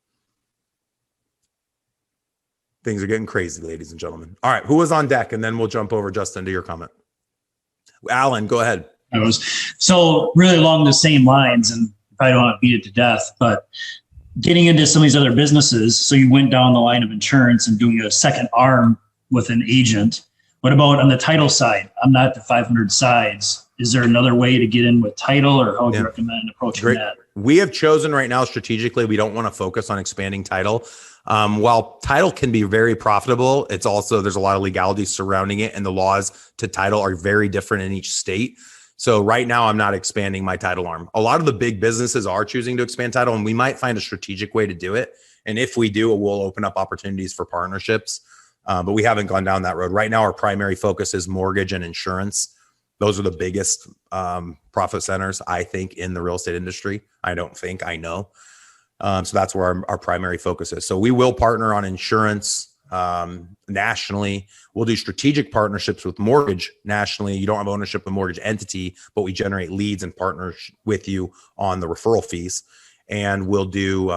Things are getting crazy, ladies and gentlemen. All right, who was on deck? And then we'll jump over, Justin, to your comment. Alan, go ahead. So really along the same lines, and I don't want to beat it to death, but getting into some of these other businesses. So you went down the line of insurance and doing a second arm with an agent. What about on the title side? I'm not the 500 sides. Is there another way to get in with title, or how would you recommend approaching that? We have chosen right now strategically, we don't want to focus on expanding title. While title can be very profitable, it's also, there's a lot of legalities surrounding it, and the laws to title are very different in each state. So right now I'm not expanding my title arm. A lot of the big businesses are choosing to expand title, and we might find a strategic way to do it. And if we do, it will open up opportunities for partnerships. But we haven't gone down that road. Right now, our primary focus is mortgage and insurance. Those are the biggest profit centers, I think, in the real estate industry. I know. So that's where our primary focus is. So we will partner on insurance nationally. We'll do strategic partnerships with mortgage nationally. You don't have ownership of a mortgage entity, but we generate leads and partner with you on the referral fees. And we'll do,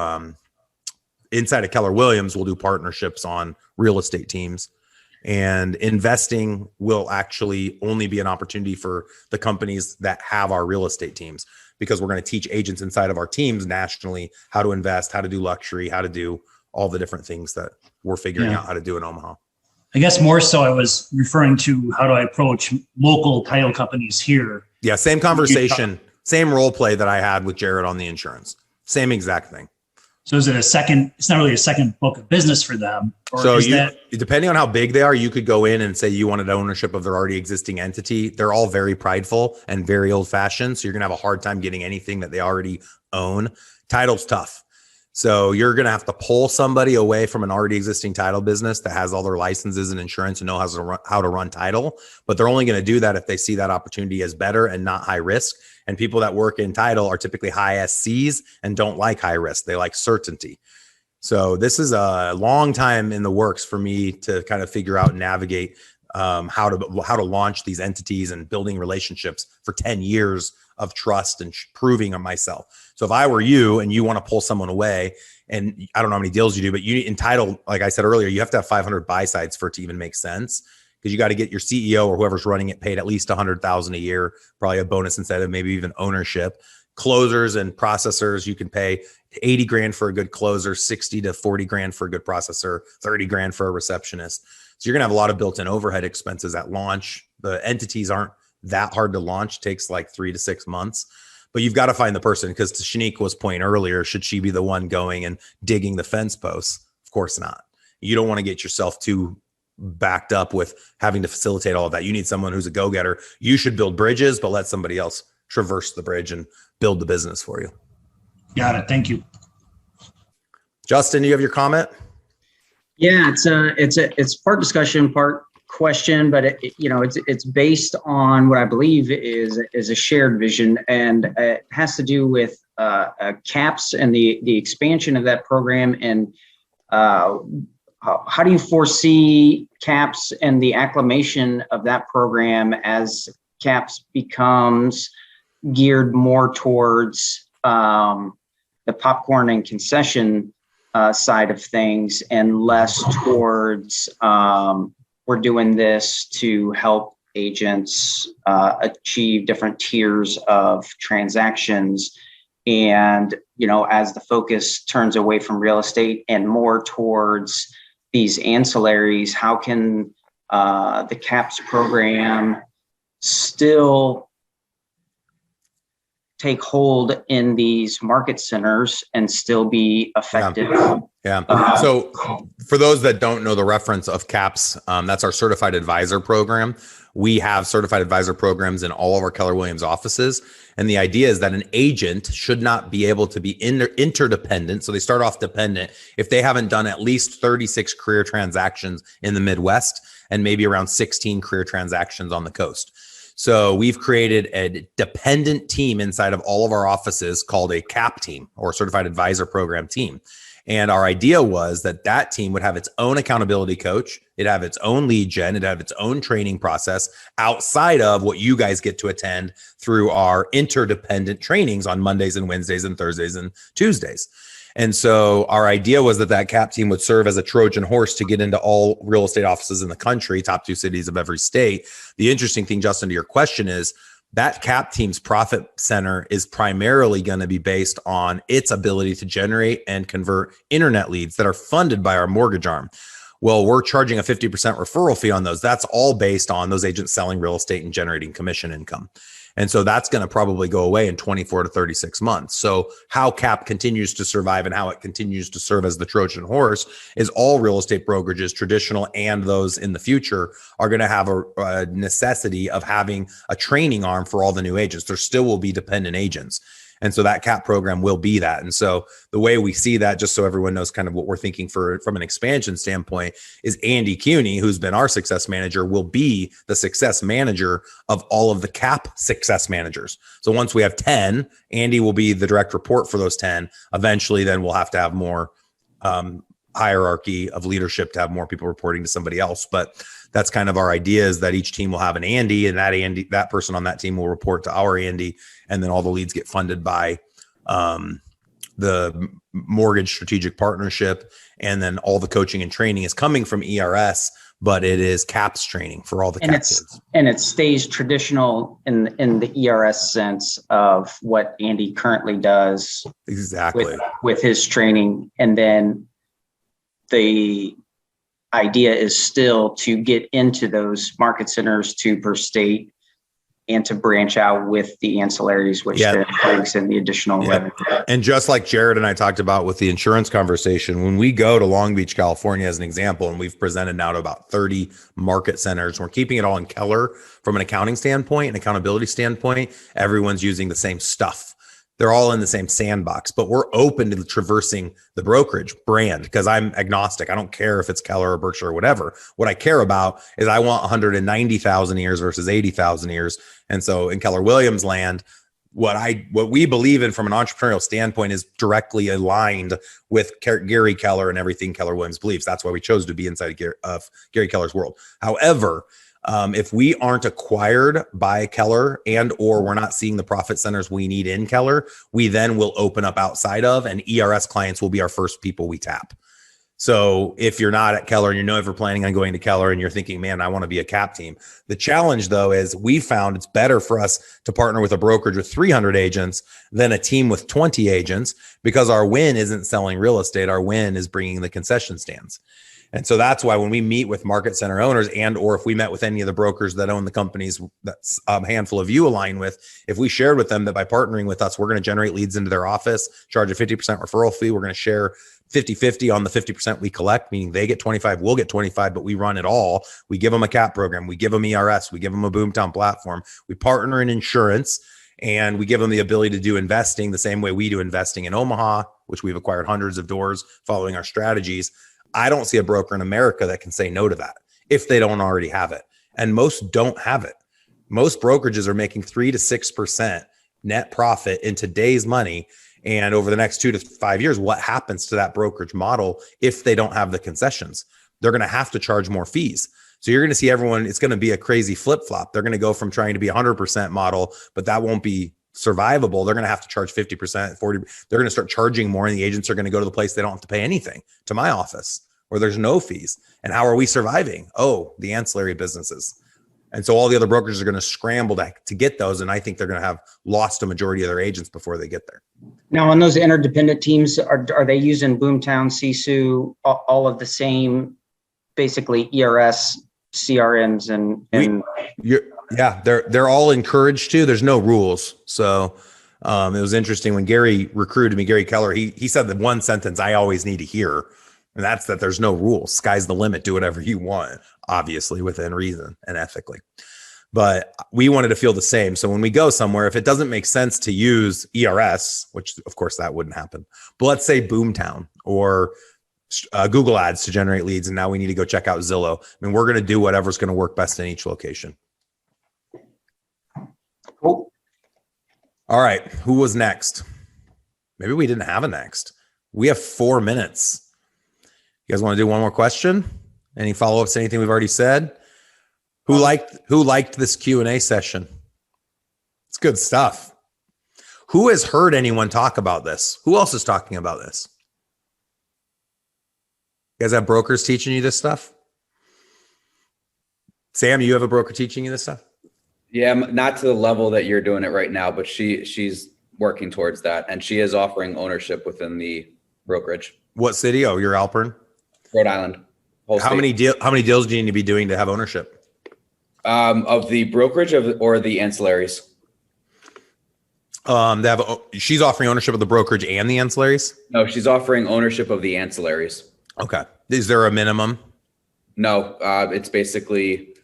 inside of Keller Williams, we'll do partnerships on real estate teams. And investing will actually only be an opportunity for the companies that have our real estate teams, because we're going to teach agents inside of our teams nationally how to invest, how to do luxury, how to do all the different things that we're figuring out how to do in Omaha. I guess more so I was referring to how do I approach local title companies here? Yeah, same conversation, same role play that I had with Jared on the insurance. Same exact thing. So is it it's not really a second book of business for them? Or so depending on how big they are, you could go in and say you wanted ownership of their already existing entity. They're all very prideful and very old fashioned. So you're going to have a hard time getting anything that they already own. Title's tough. So you're going to have to pull somebody away from an already existing title business that has all their licenses and insurance and know how to run title. But they're only going to do that if they see that opportunity as better and not high risk. And people that work in title are typically high SCs and don't like high risk. They like certainty. So this is a long time in the works for me to kind of figure out and navigate how to launch these entities and building relationships for 10 years of trust and proving on myself. So if I were you and you want to pull someone away, and I don't know how many deals you do, but you in title, like I said earlier, you have to have 500 buy sides for it to even make sense, because you got to get your CEO or whoever's running it paid at least $100,000 a year, probably a bonus incentive, maybe even ownership. Closers and processors, you can pay 80 grand for a good closer, 60 to 40 grand for a good processor, 30 grand for a receptionist. So you're going to have a lot of built-in overhead expenses at launch. The entities aren't that hard to launch. It takes like 3 to 6 months, but you've got to find the person, because to Shaniqua's point earlier, should she be the one going and digging the fence posts? Of course not. You don't want to get yourself too backed up with having to facilitate all of that. You need someone who's a go-getter. You should build bridges, but let somebody else traverse the bridge and build the business for you. Got it. Thank you. Justin, do you have your comment? Yeah, it's part discussion, part question, but it's based on what I believe is a shared vision, and it has to do with CAPS and the expansion of that program. And how do you foresee CAPS and the acclimation of that program as CAPS becomes geared more towards the popcorn and concession side of things, and less towards we're doing this to help agents achieve different tiers of transactions? And as the focus turns away from real estate and more towards these ancillaries, how can the CAPS program still take hold in these market centers and still be effective? Yeah. So for those that don't know the reference of CAPS, that's our certified advisor program. We have certified advisor programs in all of our Keller Williams offices. And the idea is that an agent should not be able to be interdependent. So they start off dependent if they haven't done at least 36 career transactions in the Midwest and maybe around 16 career transactions on the coast. So we've created a dependent team inside of all of our offices called a CAP team, or certified advisor program team. And our idea was that team would have its own accountability coach. It'd have its own lead gen. It'd have its own training process outside of what you guys get to attend through our interdependent trainings on Mondays and Wednesdays and Thursdays and Tuesdays. And so our idea was that cap team would serve as a Trojan horse to get into all real estate offices in the country, top 2 cities of every state. The interesting thing, Justin, to your question is that cap team's profit center is primarily going to be based on its ability to generate and convert internet leads that are funded by our mortgage arm. Well, we're charging a 50% referral fee on those. That's all based on those agents selling real estate and generating commission income. And so that's going to probably go away in 24 to 36 months. So how CAP continues to survive and how it continues to serve as the Trojan horse is all real estate brokerages, traditional and those in the future, are going to have a necessity of having a training arm for all the new agents. There still will be dependent agents. And so that CAP program will be that. And so the way we see that, just so everyone knows kind of what we're thinking from an expansion standpoint, is Andy Cuny, who's been our success manager, will be the success manager of all of the CAP success managers. So once we have 10, Andy will be the direct report for those 10. Eventually, then we'll have to have more hierarchy of leadership to have more people reporting to somebody else. But that's kind of our idea, is that each team will have an Andy, and that person on that team will report to our Andy, and then all the leads get funded by the mortgage strategic partnership. And then all the coaching and training is coming from ERS, but it is CAPS training for all the CAP kids. And it stays traditional in the ERS sense of what Andy currently does. Exactly. With his training. And then the idea is still to get into those market centers per state and to branch out with the ancillaries, which then brings in the additional revenue. And just like Jared and I talked about with the insurance conversation, when we go to Long Beach, California, as an example, and we've presented now to about 30 market centers, we're keeping it all in Keller from an accounting standpoint and accountability standpoint. Everyone's using the same stuff. They're all in the same sandbox, but we're open to traversing the brokerage brand because I'm agnostic. I don't care if it's Keller or Berkshire or whatever. What I care about is I want 190,000 ears versus 80,000 ears. And so in Keller Williams land, what we believe in from an entrepreneurial standpoint is directly aligned with Gary Keller and everything Keller Williams believes. That's why we chose to be inside of Gary Keller's world. However, if we aren't acquired by Keller and or we're not seeing the profit centers we need in Keller, we then will open up outside of, and ERS clients will be our first people we tap. So if you're not at Keller and you're never planning on going to Keller and you're thinking, man, I want to be a CAP team. The challenge though is we found it's better for us to partner with a brokerage with 300 agents than a team with 20 agents, because our win isn't selling real estate. Our win is bringing the concession stands. And so that's why when we meet with market center owners and or if we met with any of the brokers that own the companies that's a handful of you align with, if we shared with them that by partnering with us, we're going to generate leads into their office, charge a 50% referral fee, we're going to share 50-50 on the 50% we collect, meaning they get 25, we'll get 25, but we run it all. We give them a CAP program, we give them ERS, we give them a Boomtown platform, we partner in insurance, and we give them the ability to do investing the same way we do investing in Omaha, which we've acquired hundreds of doors following our strategies. I don't see a broker in America that can say no to that if they don't already have it. And most don't have it. Most brokerages are making 3 to 6% net profit in today's money. And over the next 2 to 5 years, what happens to that brokerage model if they don't have the concessions? They're going to have to charge more fees. So you're going to see everyone, it's going to be a crazy flip flop. They're going to go from trying to be 100% model, but that won't be survivable. They're going to have to charge 50%, 40%. They're going to start charging more, and the agents are going to go to the place they don't have to pay anything, to my office where there's no fees. And how are we surviving? Oh, the ancillary businesses. And so all the other brokers are going to scramble to get those. And I think they're going to have lost a majority of their agents before they get there. Now, on those interdependent teams, are they using Boomtown, Sisu, all of the same, basically ERS, CRMs, they're all encouraged to. There's no rules. So it was interesting when Gary recruited me, Gary Keller, he said the one sentence I always need to hear, and that's that there's no rules. Sky's the limit. Do whatever you want, obviously within reason and ethically. But we wanted to feel the same. So when we go somewhere, if it doesn't make sense to use ERS, which of course that wouldn't happen, but let's say Boomtown or Google Ads to generate leads, and now we need to go check out Zillow. I mean, we're going to do whatever's going to work best in each location. Cool. All right. Who was next? Maybe we didn't have a next. We have 4 minutes. You guys want to do one more question? Any follow-ups to anything we've already said? Who liked this Q&A session? It's good stuff. Who has heard anyone talk about this? Who else is talking about this? You guys have brokers teaching you this stuff? Sam, you have a broker teaching you this stuff? Yeah, not to the level that you're doing it right now, but she's working towards that, and she is offering ownership within the brokerage. What city? Oh, you're Alpern, Rhode Island. How many deals do you need to be doing to have ownership? Of the brokerage or the ancillaries? She's offering ownership of the brokerage and the ancillaries? No, she's offering ownership of the ancillaries. Okay. Is there a minimum? No, it's basically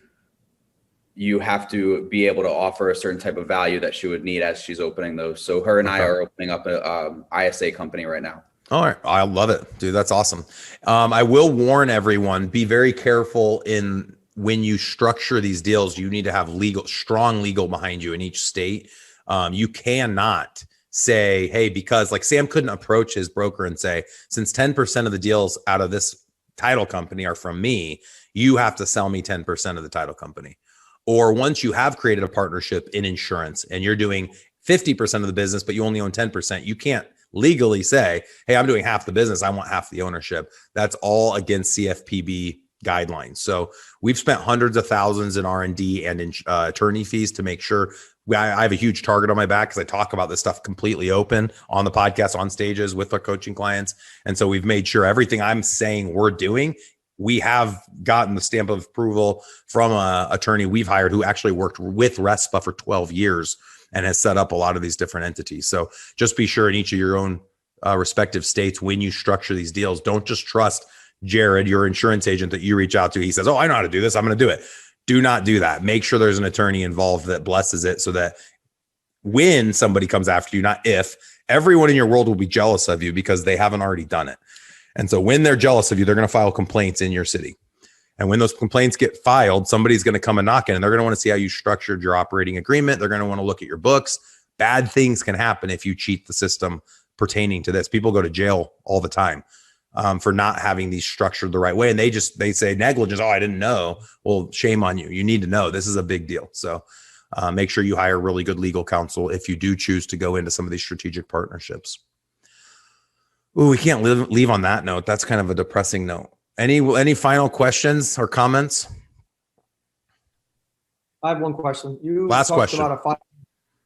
you have to be able to offer a certain type of value that she would need as she's opening those. So her and I are opening up a ISA company right now. All right. I love it, dude. That's awesome. I will warn everyone, be very careful in when you structure these deals. You need to have strong legal behind you in each state. You cannot say, hey, because like Sam couldn't approach his broker and say, since 10% of the deals out of this title company are from me, you have to sell me 10% of the title company. Or once you have created a partnership in insurance and you're doing 50% of the business, but you only own 10%, you can't legally say, hey, I'm doing half the business, I want half the ownership. That's all against CFPB guidelines. So we've spent hundreds of thousands in R&D and in attorney fees to make sure. I have a huge target on my back because I talk about this stuff completely open on the podcast, on stages with our coaching clients. And so we've made sure everything I'm saying we're doing, we have gotten the stamp of approval from an attorney we've hired who actually worked with RESPA for 12 years and has set up a lot of these different entities. So just be sure in each of your own respective states, when you structure these deals, don't just trust Jared, your insurance agent that you reach out to. He says, oh, I know how to do this, I'm going to do it. Do not do that. Make sure there's an attorney involved that blesses it so that when somebody comes after you, not if, everyone in your world will be jealous of you because they haven't already done it. And so when they're jealous of you, they're going to file complaints in your city. And when those complaints get filed, somebody's going to come and knock in and they're going to want to see how you structured your operating agreement. They're going to want to look at your books. Bad things can happen if you cheat the system pertaining to this. People go to jail all the time for not having these structured the right way. And they say negligence. Oh, I didn't know. Well, shame on you. You need to know. This is a big deal. So make sure you hire really good legal counsel if you do choose to go into some of these strategic partnerships. Ooh, we can't leave on that note. That's kind of a depressing note. Any final questions or comments? I have one question. You Last talked question. about a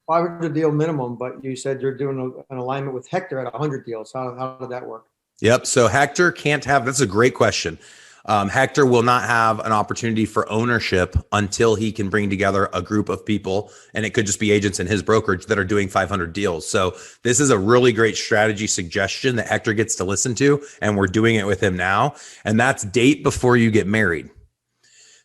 500 deal minimum, but you said you're doing an alignment with Hector at 100 deals. How did that work? Yep. So Hector can't have, that's a great question. Hector will not have an opportunity for ownership until he can bring together a group of people, and it could just be agents in his brokerage that are doing 500 deals. So this is a really great strategy suggestion that Hector gets to listen to, and we're doing it with him now. And that's date before you get married.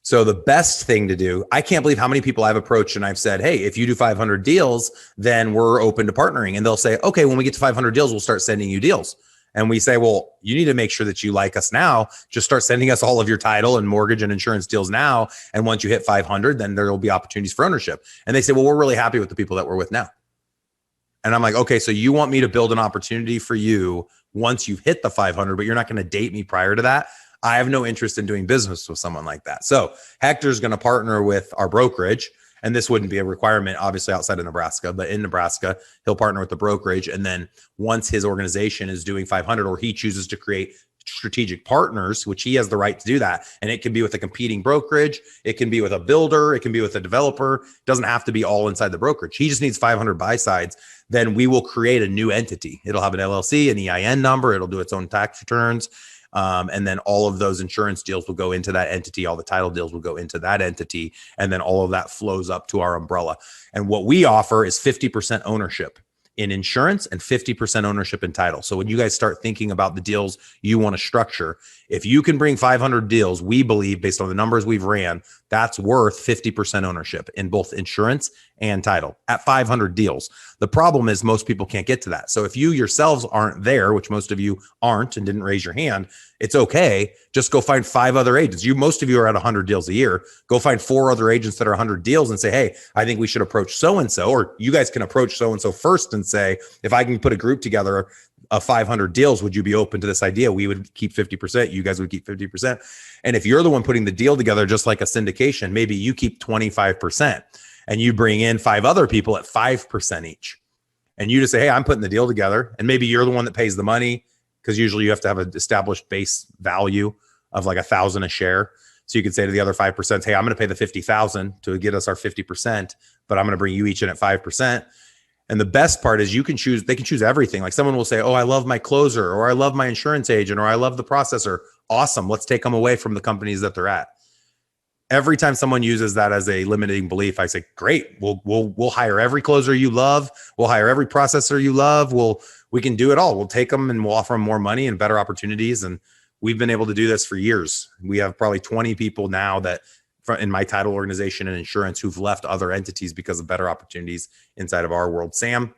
So the best thing to do, I can't believe how many people I've approached and I've said, hey, if you do 500 deals, then we're open to partnering. And they'll say, okay, when we get to 500 deals, we'll start sending you deals. And we say, well, you need to make sure that you like us now. Just start sending us all of your title and mortgage and insurance deals now. And once you hit 500, then there will be opportunities for ownership. And they say, well, we're really happy with the people that we're with now. And I'm like, okay, so you want me to build an opportunity for you once you've hit the 500, but you're not going to date me prior to that. I have no interest in doing business with someone like that. So Hector's going to partner with our brokerage. And this wouldn't be a requirement, obviously, outside of Nebraska, but in Nebraska, he'll partner with the brokerage. And then once his organization is doing 500, or he chooses to create strategic partners, which he has the right to do that. And it can be with a competing brokerage. It can be with a builder. It can be with a developer. It doesn't have to be all inside the brokerage. He just needs 500 buy sides. Then we will create a new entity. It'll have an LLC, an EIN number. It'll do its own tax returns. And then all of those insurance deals will go into that entity. All the title deals will go into that entity. And then all of that flows up to our umbrella. And what we offer is 50% ownership in insurance and 50% ownership in title. So when you guys start thinking about the deals you want to structure, if you can bring 500 deals, we believe based on the numbers we've ran, that's worth 50% ownership in both insurance and title at 500 deals. The problem is most people can't get to that. So if you yourselves aren't there, which most of you aren't and didn't raise your hand, it's okay. Just go find 5 other agents. Most of you are at 100 deals a year. Go find 4 other agents that are 100 deals and say, hey, I think we should approach so-and-so, or you guys can approach so-and-so first and say, if I can put a group together of 500 deals, would you be open to this idea? We would keep 50%. You guys would keep 50%. And if you're the one putting the deal together, just like a syndication, maybe you keep 25% and you bring in 5 other people at 5% each. And you just say, hey, I'm putting the deal together. And maybe you're the one that pays the money. because usually you have to have an established base value of like $1,000 a share. So you could say to the other 5%, hey, I'm going to pay the 50,000 to get us our 50%, but I'm going to bring you each in at 5%. And the best part is they can choose everything. Like someone will say, oh, I love my closer, or I love my insurance agent, or I love the processor. Awesome. Let's take them away from the companies that they're at. Every time someone uses that as a limiting belief, I say, great, we'll hire every closer you love. We'll hire every processor you love. We can do it all. We'll take them and we'll offer them more money and better opportunities. And we've been able to do this for years. We have probably 20 people now that in my title organization and insurance who've left other entities because of better opportunities inside of our world. Sam?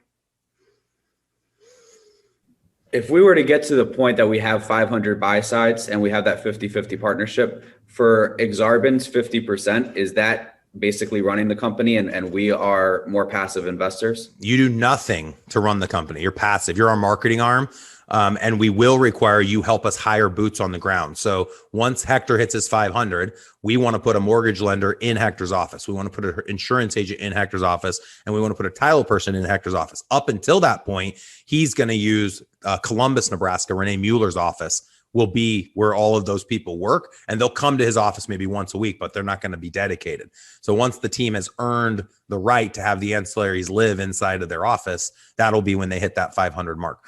If we were to get to the point that we have 500 buy sides and we have that 50-50 partnership for Exarban's 50%, is that basically running the company and we are more passive investors? You do nothing to run the company. You're passive. You're our marketing arm. And we will require you help us hire boots on the ground. So once Hector hits his 500, we want to put a mortgage lender in Hector's office. We want to put an insurance agent in Hector's office, and we want to put a title person in Hector's office. Up until that point, he's going to use Columbus, Nebraska. Renee Mueller's office will be where all of those people work, and they'll come to his office maybe once a week, but they're not going to be dedicated. So once the team has earned the right to have the ancillaries live inside of their office, that'll be when they hit that 500 mark.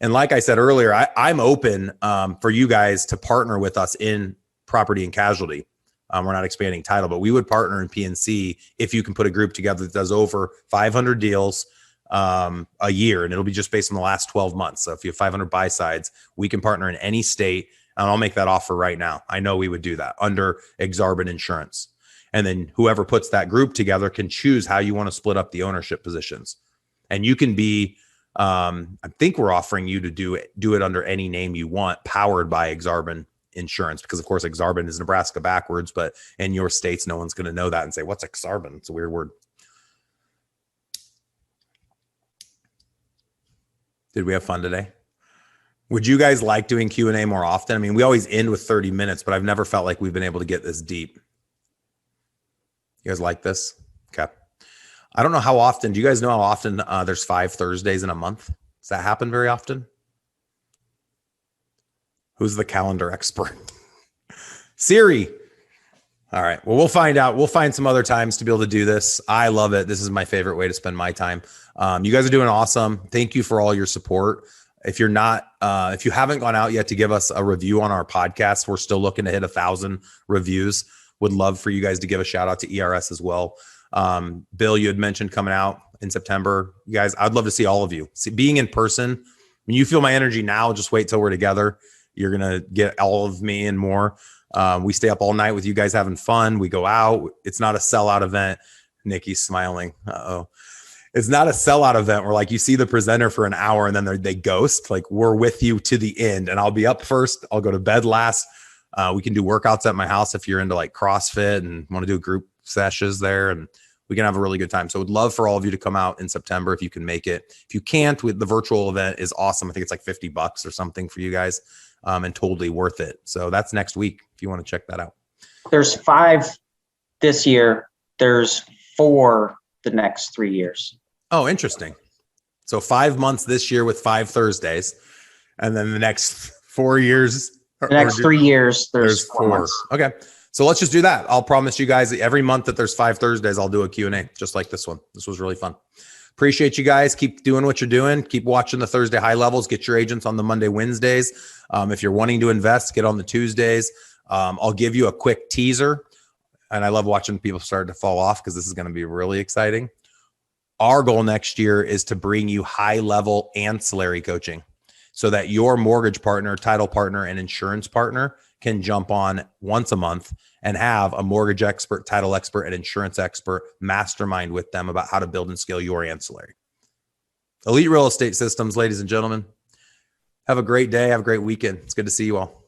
And like I said earlier, I'm open for you guys to partner with us in property and casualty. We're not expanding title, but we would partner in P&C if you can put a group together that does over 500 deals a year, and it'll be just based on the last 12 months. So if you have 500 buy sides, we can partner in any state, and I'll make that offer right now. I know we would do that under Exarban Insurance. And then whoever puts that group together can choose how you want to split up the ownership positions. And you can be I think we're offering you to do it under any name you want, powered by Exarban Insurance, because of course Exarban is Nebraska backwards, but in your states, no one's going to know that and say, what's Exarban? It's a weird word. Did we have fun today? Would you guys like doing Q&A more often? I mean, we always end with 30 minutes, but I've never felt like we've been able to get this deep. You guys like this? Okay. I don't know how often. Do you guys know how often there's 5 Thursdays in a month? Does that happen very often? Who's the calendar expert? Siri. All right. Well, we'll find out. We'll find some other times to be able to do this. I love it. This is my favorite way to spend my time. You guys are doing awesome. Thank you for all your support. If you haven't gone out yet to give us a review on our podcast, we're still looking to hit 1,000 reviews. Would love for you guys to give a shout out to ERS as well. Bill, you had mentioned coming out in September. You guys, I'd love to see all of you. Being in person, when you feel my energy now, just wait till we're together. You're going to get all of me and more. We stay up all night with you guys having fun. We go out. It's not a sellout event. Nikki's smiling. Uh-oh. It's not a sellout event where like you see the presenter for an hour and then they ghost. Like we're with you to the end, and I'll be up first. I'll go to bed last. We can do workouts at my house if you're into like CrossFit and want to do group sessions there, and we can have a really good time. So would love for all of you to come out in September if you can make it. If you can't, with the virtual event is awesome. I think it's like $50 or something for you guys, and totally worth it. So that's next week if you want to check that out. There's 5 this year. There's 4 the next 3 years. Oh, interesting. So 5 months this year with 5 Thursdays, and then the next 4 years. The next 3 years, there's 4 months. Okay. So let's just do that. I'll promise you guys that every month that there's 5 Thursdays, I'll do a Q&A just like this one. This was really fun. Appreciate you guys. Keep doing what you're doing. Keep watching the Thursday high levels. Get your agents on the Monday, Wednesdays. If you're wanting to invest, get on the Tuesdays. I'll give you a quick teaser. And I love watching people start to fall off because this is going to be really exciting. Our goal next year is to bring you high level ancillary coaching so that your mortgage partner, title partner, and insurance partner can jump on once a month and have a mortgage expert, title expert, and insurance expert mastermind with them about how to build and scale your ancillary. Elite Real Estate Systems, ladies and gentlemen, have a great day. Have a great weekend. It's good to see you all.